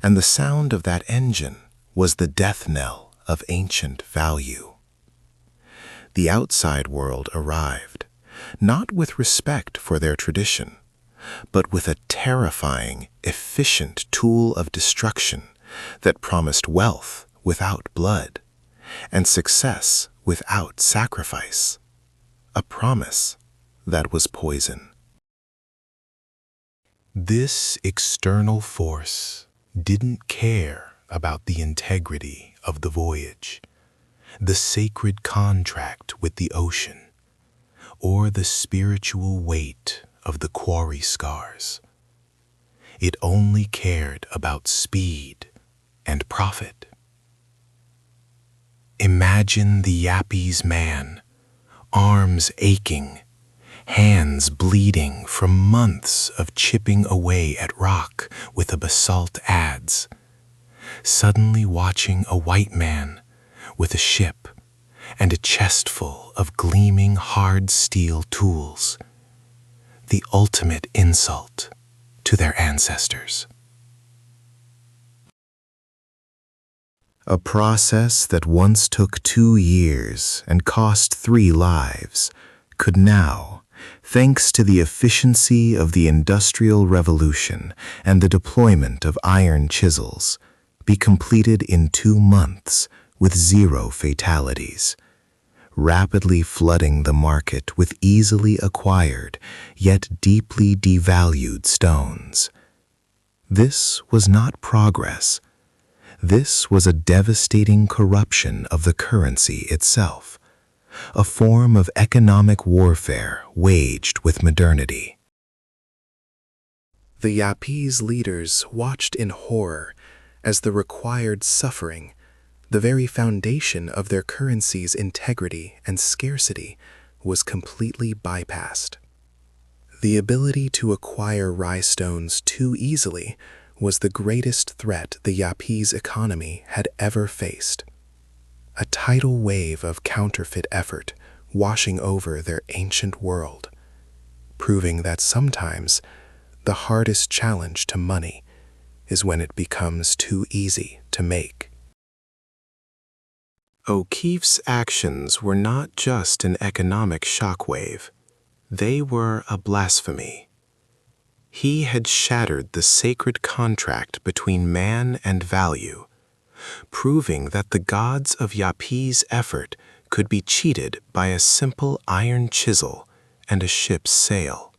and the sound of that engine was the death knell of ancient value. The outside world arrived, not with respect for their tradition, but with a terrifying, efficient tool of destruction that promised wealth without blood and success without sacrifice, a promise that was poison. This external force didn't care about the integrity of the voyage, the sacred contract with the ocean, or the spiritual weight of the quarry scars. It only cared about speed and profit. Imagine the Yapese man, arms aching, hands bleeding from months of chipping away at rock with a basalt adze, suddenly watching a white man with a ship and a chest full of gleaming hard steel tools, the ultimate insult to their ancestors. A process that once took 2 years and cost 3 lives could now, thanks to the efficiency of the Industrial Revolution and the deployment of iron chisels, be completed in 2 months with 0 fatalities, rapidly flooding the market with easily acquired yet deeply devalued stones. This was not progress. This was a devastating corruption of the currency itself, a form of economic warfare waged with modernity. The Yapese leaders watched in horror as the required suffering, the very foundation of their currency's integrity and scarcity, was completely bypassed. The ability to acquire Rai stones too easily was the greatest threat the Yapese economy had ever faced. A tidal wave of counterfeit effort washing over their ancient world, proving that sometimes the hardest challenge to money is when it becomes too easy to make. O'Keefe's actions were not just an economic shockwave, they were a blasphemy. He had shattered the sacred contract between man and value, proving that the gods of Yapese effort could be cheated by a simple iron chisel and a ship's sail.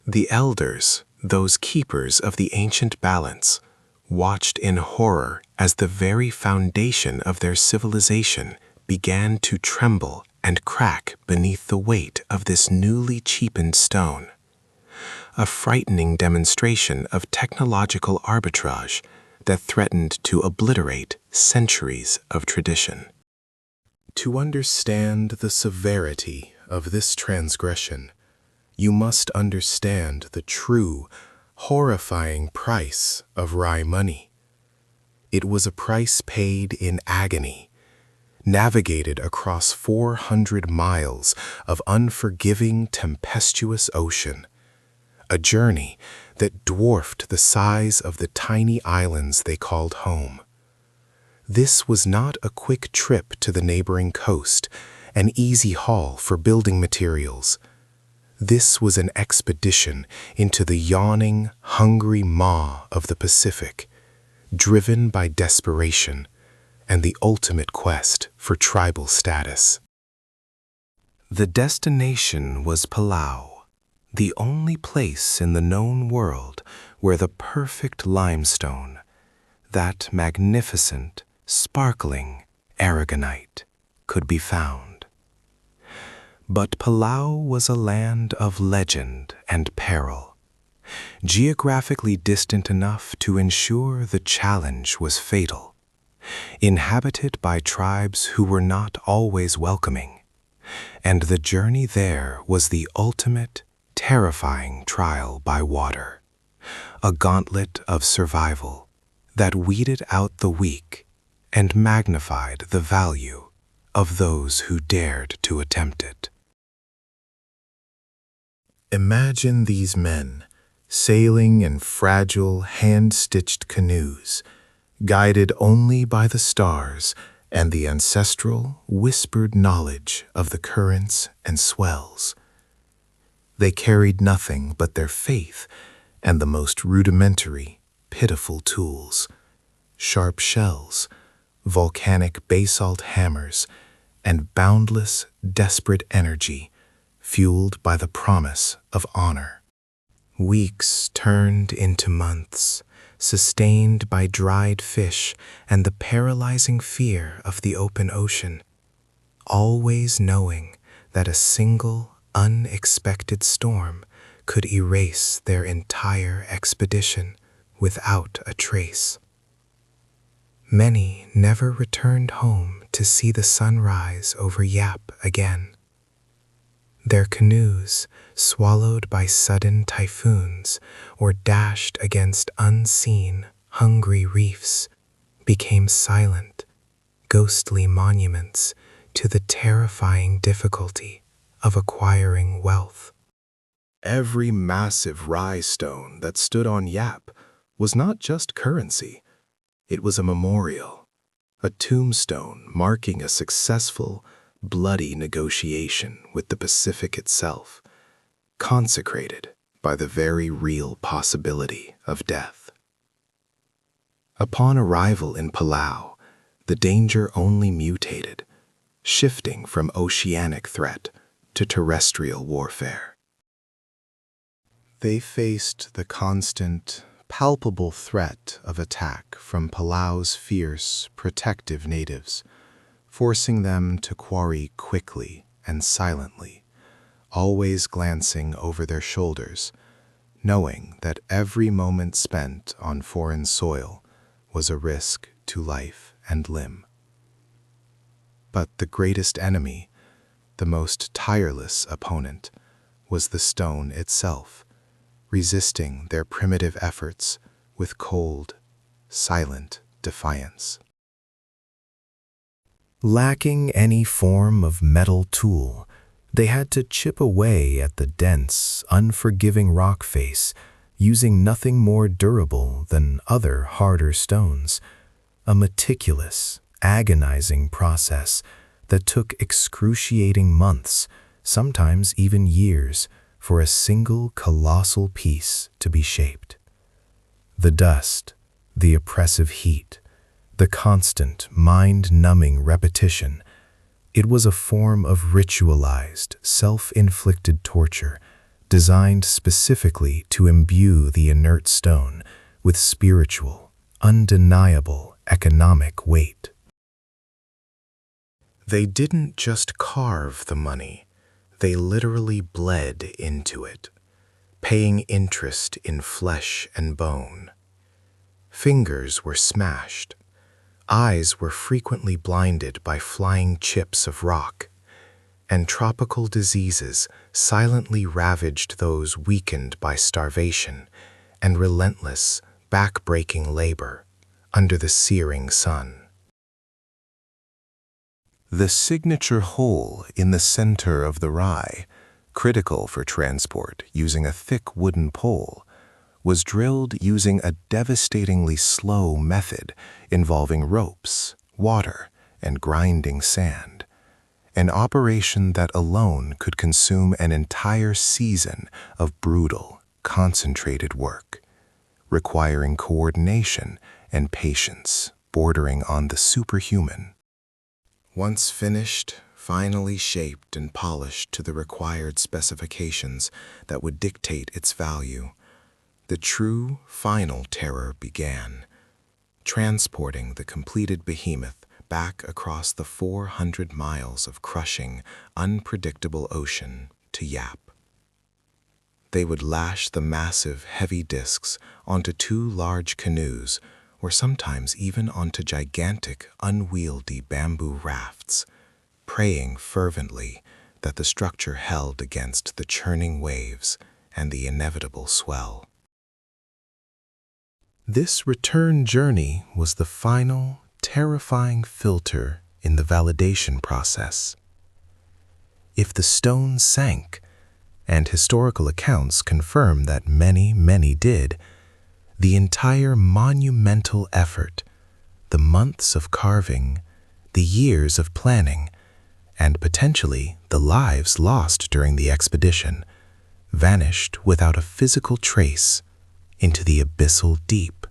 The elders, those keepers of the ancient balance, watched in horror as the very foundation of their civilization began to tremble and crack beneath the weight of this newly cheapened stone. A frightening demonstration of technological arbitrage that threatened to obliterate centuries of tradition. To understand the severity of this transgression, you must understand the true, horrifying price of Rai money. It was a price paid in agony, navigated across 400 miles of unforgiving, tempestuous ocean, a journey that dwarfed the size of the tiny islands they called home. This was not a quick trip to the neighboring coast, an easy haul for building materials. This was an expedition into the yawning, hungry maw of the Pacific, driven by desperation and the ultimate quest for tribal status. The destination was Palau, the only place in the known world where the perfect limestone, that magnificent, sparkling aragonite, could be found. But Palau was a land of legend and peril, geographically distant enough to ensure the challenge was fatal, inhabited by tribes who were not always welcoming, and the journey there was the ultimate, terrifying trial by water, a gauntlet of survival that weeded out the weak and magnified the value of those who dared to attempt it. Imagine these men sailing in fragile, hand-stitched canoes, guided only by the stars and the ancestral, whispered knowledge of the currents and swells. They carried nothing but their faith and the most rudimentary, pitiful tools: sharp shells, volcanic basalt hammers, and boundless, desperate energy fueled by the promise of honor. Weeks turned into months, sustained by dried fish and the paralyzing fear of the open ocean, always knowing that a single, unexpected storm could erase their entire expedition without a trace. Many never returned home to see the sunrise over Yap again. Their canoes, swallowed by sudden typhoons or dashed against unseen, hungry reefs, became silent, ghostly monuments to the terrifying difficulty of acquiring wealth. Every massive Rai stone that stood on Yap was not just currency. It was a memorial, a tombstone marking a successful, bloody negotiation with the Pacific itself, consecrated by the very real possibility of death. Upon arrival in Palau, the danger only mutated, shifting from oceanic threat to terrestrial warfare. They faced the constant, palpable threat of attack from Palau's fierce, protective natives, forcing them to quarry quickly and silently, always glancing over their shoulders, knowing that every moment spent on foreign soil was a risk to life and limb. But the greatest enemy, the most tireless opponent, was the stone itself, resisting their primitive efforts with cold, silent defiance. Lacking any form of metal tool, they had to chip away at the dense, unforgiving rock face, using nothing more durable than other harder stones, a meticulous, agonizing process that took excruciating months, sometimes even years, for a single colossal piece to be shaped. The dust, the oppressive heat, the constant, mind-numbing repetition, it was a form of ritualized, self-inflicted torture designed specifically to imbue the inert stone with spiritual, undeniable economic weight. They didn't just carve the money, they literally bled into it, paying interest in flesh and bone. Fingers were smashed. Eyes were frequently blinded by flying chips of rock, and tropical diseases silently ravaged those weakened by starvation and relentless, back-breaking labor under the searing sun. The signature hole in the center of the Rai, critical for transport using a thick wooden pole, was drilled using a devastatingly slow method involving ropes, water, and grinding sand, an operation that alone could consume an entire season of brutal, concentrated work, requiring coordination and patience bordering on the superhuman. Once finished, finally shaped and polished to the required specifications that would dictate its value, the true, final terror began, transporting the completed behemoth back across the 400 miles of crushing, unpredictable ocean to Yap. They would lash the massive, heavy discs onto 2 large canoes, or sometimes even onto gigantic, unwieldy bamboo rafts, praying fervently that the structure held against the churning waves and the inevitable swell. This return journey was the final, terrifying filter in the validation process. If the stone sank, and historical accounts confirm that many, many did, the entire monumental effort, the months of carving, the years of planning, and potentially the lives lost during the expedition, vanished without a physical trace into the abyssal deep.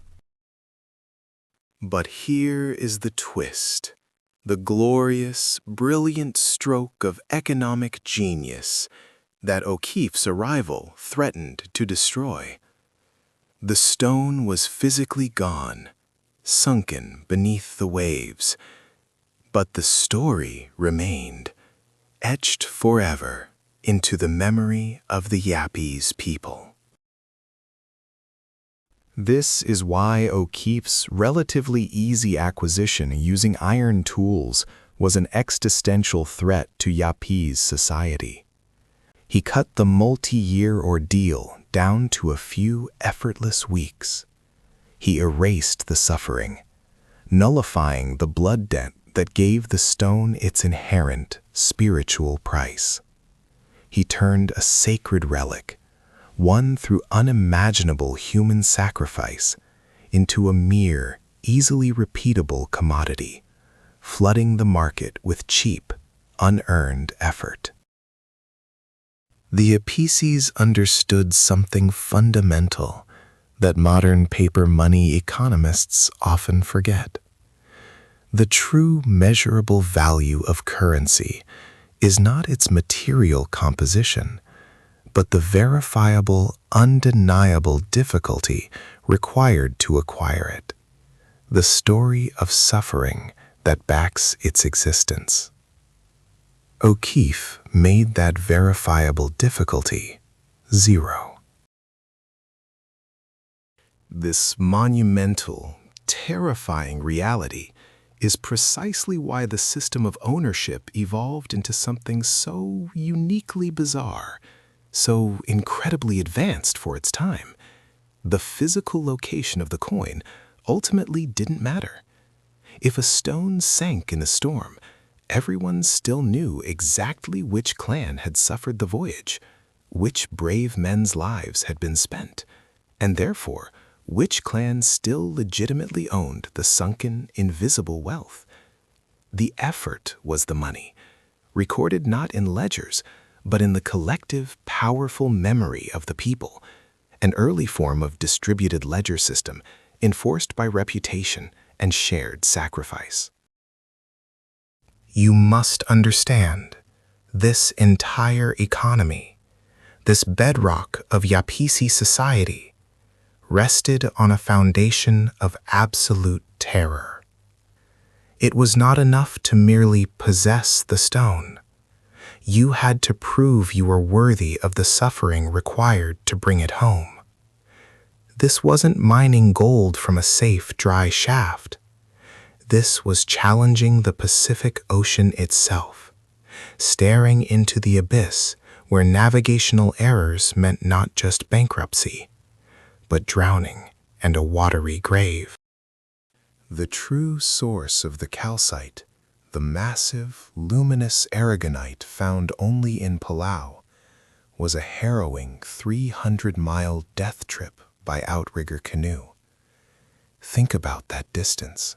But here is the twist, the glorious, brilliant stroke of economic genius that O'Keeffe's arrival threatened to destroy. The stone was physically gone, sunken beneath the waves, but the story remained, etched forever into the memory of the Yapese people. This is why O'Keeffe's relatively easy acquisition using iron tools was an existential threat to Yapese society. He cut the multi-year ordeal down to a few effortless weeks. He erased the suffering, nullifying the blood debt that gave the stone its inherent spiritual price. He turned a sacred relic, won through unimaginable human sacrifice, into a mere, easily repeatable commodity, flooding the market with cheap, unearned effort. The Yapeses understood something fundamental that modern paper money economists often forget. The true measurable value of currency is not its material composition, but the verifiable, undeniable difficulty required to acquire it, the story of suffering that backs its existence. O'Keeffe made that verifiable difficulty 0. This monumental, terrifying reality is precisely why the system of ownership evolved into something so uniquely bizarre, so incredibly advanced for its time. The physical location of the coin ultimately didn't matter. If a stone sank in a storm, everyone still knew exactly which clan had suffered the voyage, which brave men's lives had been spent, and therefore which clan still legitimately owned the sunken, invisible wealth. The effort was the money, recorded not in ledgers, but in the collective, powerful memory of the people, an early form of distributed ledger system enforced by reputation and shared sacrifice. You must understand, this entire economy, this bedrock of Yapese society, rested on a foundation of absolute terror. It was not enough to merely possess the stone. You had to prove you were worthy of the suffering required to bring it home. This wasn't mining gold from a safe, dry shaft. This was challenging the Pacific Ocean itself, staring into the abyss where navigational errors meant not just bankruptcy, but drowning and a watery grave. The true source of the calcite, the massive, luminous aragonite found only in Palau, was a harrowing 300-mile death trip by outrigger canoe. Think about that distance.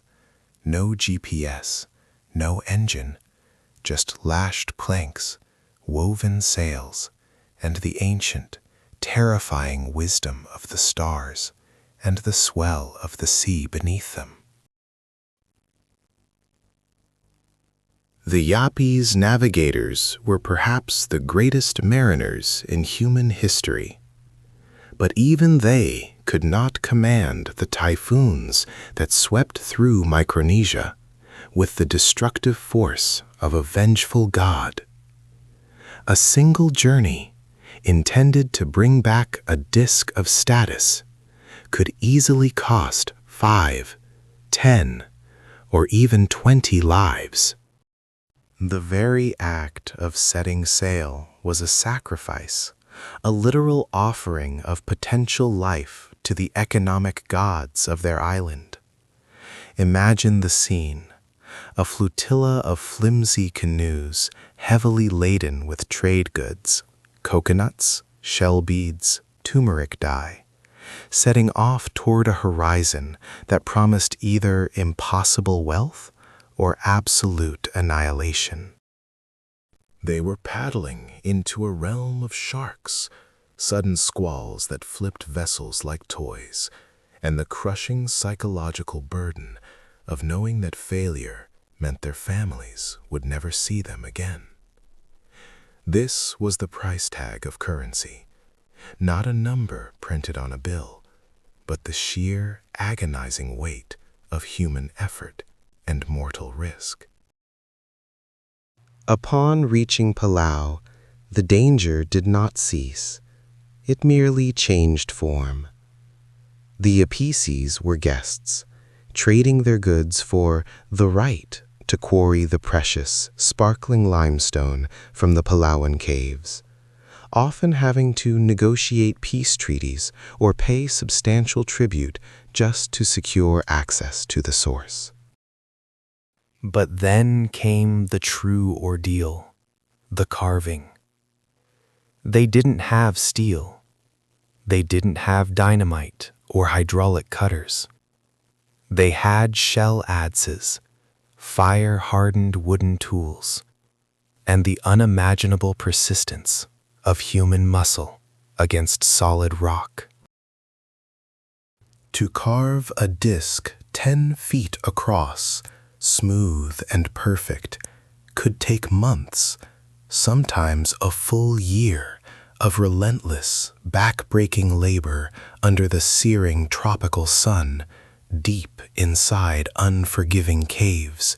No GPS, no engine, just lashed planks, woven sails, and the ancient, terrifying wisdom of the stars and the swell of the sea beneath them. The Yapese navigators were perhaps the greatest mariners in human history, but even they could not command the typhoons that swept through Micronesia with the destructive force of a vengeful god. A single journey, intended to bring back a disk of status, could easily cost 5, 10, or even 20 lives. The very act of setting sail was a sacrifice, a literal offering of potential life to the economic gods of their island. Imagine the scene: a flotilla of flimsy canoes heavily laden with trade goods, coconuts, shell beads, turmeric dye, setting off toward a horizon that promised either impossible wealth or absolute annihilation. They were paddling into a realm of sharks, sudden squalls that flipped vessels like toys, and the crushing psychological burden of knowing that failure meant their families would never see them again. This was the price tag of currency, not a number printed on a bill, but the sheer, agonizing weight of human effort and mortal risk. Upon reaching Palau, the danger did not cease. It merely changed form. The Yapeses were guests, trading their goods for the right to quarry the precious, sparkling limestone from the Palauan caves, often having to negotiate peace treaties or pay substantial tribute just to secure access to the source. But then came the true ordeal, the carving. They didn't have steel. They didn't have dynamite or hydraulic cutters. They had shell adzes, fire-hardened wooden tools, and the unimaginable persistence of human muscle against solid rock. To carve a disc 10 feet across, smooth and perfect, could take months, sometimes a full year, of relentless, back-breaking labor under the searing tropical sun, deep inside unforgiving caves.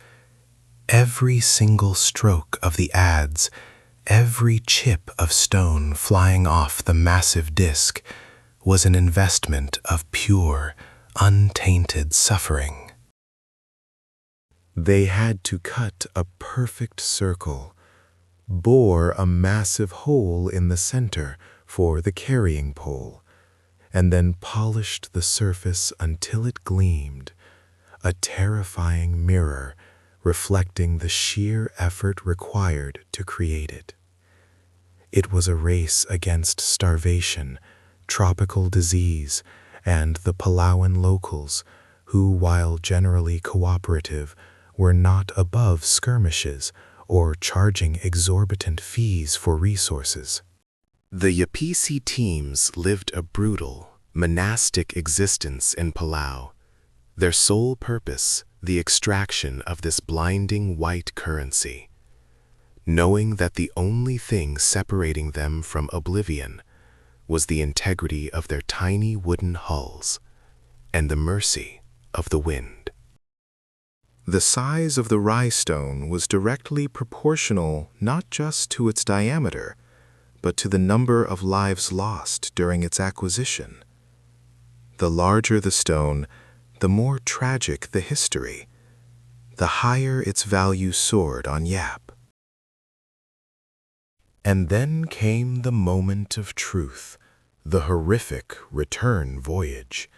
Every single stroke of the adze, every chip of stone flying off the massive disc, was an investment of pure, untainted suffering. They had to cut a perfect circle, bore a massive hole in the center for the carrying pole, and then polished the surface until it gleamed, a terrifying mirror reflecting the sheer effort required to create it. It was a race against starvation, tropical disease, and the Palauan locals, who, while generally cooperative, were not above skirmishes or charging exorbitant fees for resources. The Yapese teams lived a brutal, monastic existence in Palau, their sole purpose the extraction of this blinding white currency, knowing that the only thing separating them from oblivion was the integrity of their tiny wooden hulls and the mercy of the wind. The size of the Rai stone was directly proportional not just to its diameter, but to the number of lives lost during its acquisition. The larger the stone, the more tragic the history, the higher its value soared on Yap. And then came the moment of truth, the horrific return voyage.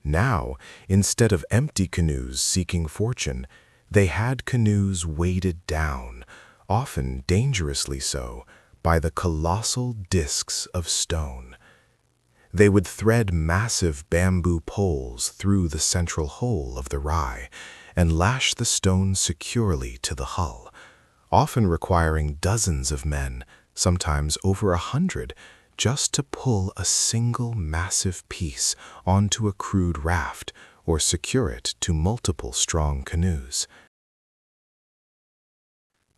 Now, instead of empty canoes seeking fortune, they had canoes weighted down, often dangerously so, by the colossal discs of stone. They would thread massive bamboo poles through the central hole of the Rai and lash the stone securely to the hull, often requiring dozens of men, sometimes over 100, just to pull a single massive piece onto a crude raft or secure it to multiple strong canoes.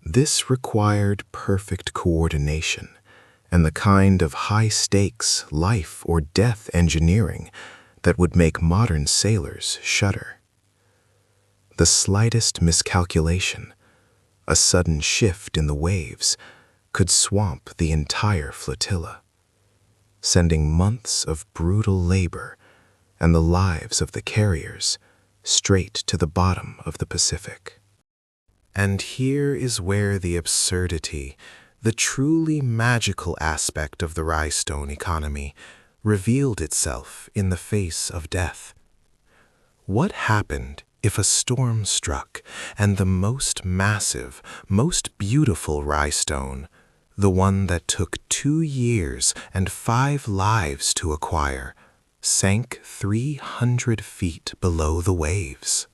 This required perfect coordination and the kind of high-stakes, life-or-death engineering that would make modern sailors shudder. The slightest miscalculation, a sudden shift in the waves, could swamp the entire flotilla, sending months of brutal labor and the lives of the carriers straight to the bottom of the Pacific. And here is where the absurdity, the truly magical aspect of the Rai stone economy, revealed itself in the face of death. What happened if a storm struck and the most massive, most beautiful Rai stone, the one that took 2 years and 5 lives to acquire, sank 300 feet below the waves?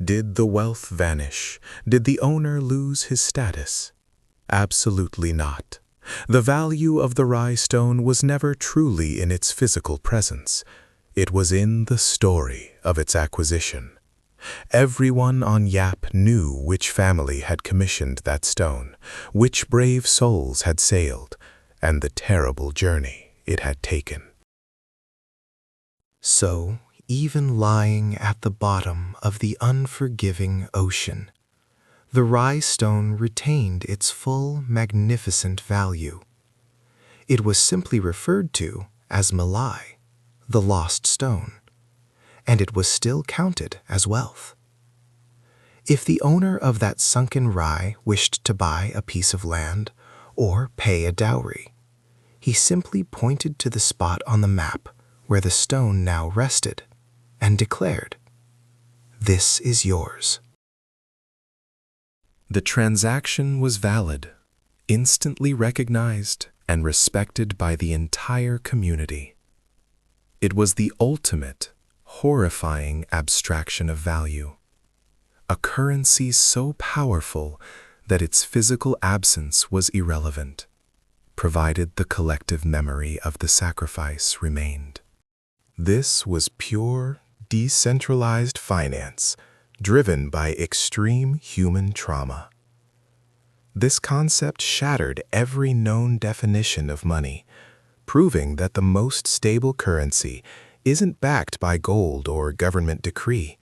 Did the wealth vanish? Did the owner lose his status? Absolutely not. The value of the Rai stone was never truly in its physical presence. It was in the story of its acquisition. Everyone on Yap knew which family had commissioned that stone, which brave souls had sailed, and the terrible journey it had taken. So, even lying at the bottom of the unforgiving ocean, the Rai stone retained its full, magnificent value. It was simply referred to as Malai, the lost stone, and it was still counted as wealth. If the owner of that sunken Rai wished to buy a piece of land or pay a dowry, he simply pointed to the spot on the map where the stone now rested and declared, "This is yours." The transaction was valid, instantly recognized and respected by the entire community. It was the ultimate, horrifying abstraction of value, a currency so powerful that its physical absence was irrelevant, provided the collective memory of the sacrifice remained. This was pure, decentralized finance, driven by extreme human trauma. This concept shattered every known definition of money, proving that the most stable currency isn't backed by gold or government decree,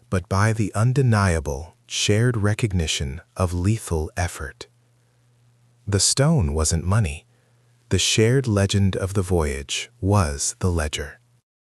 but by the undeniable, shared recognition of lethal effort. The stone wasn't money. The shared legend of the voyage was the ledger.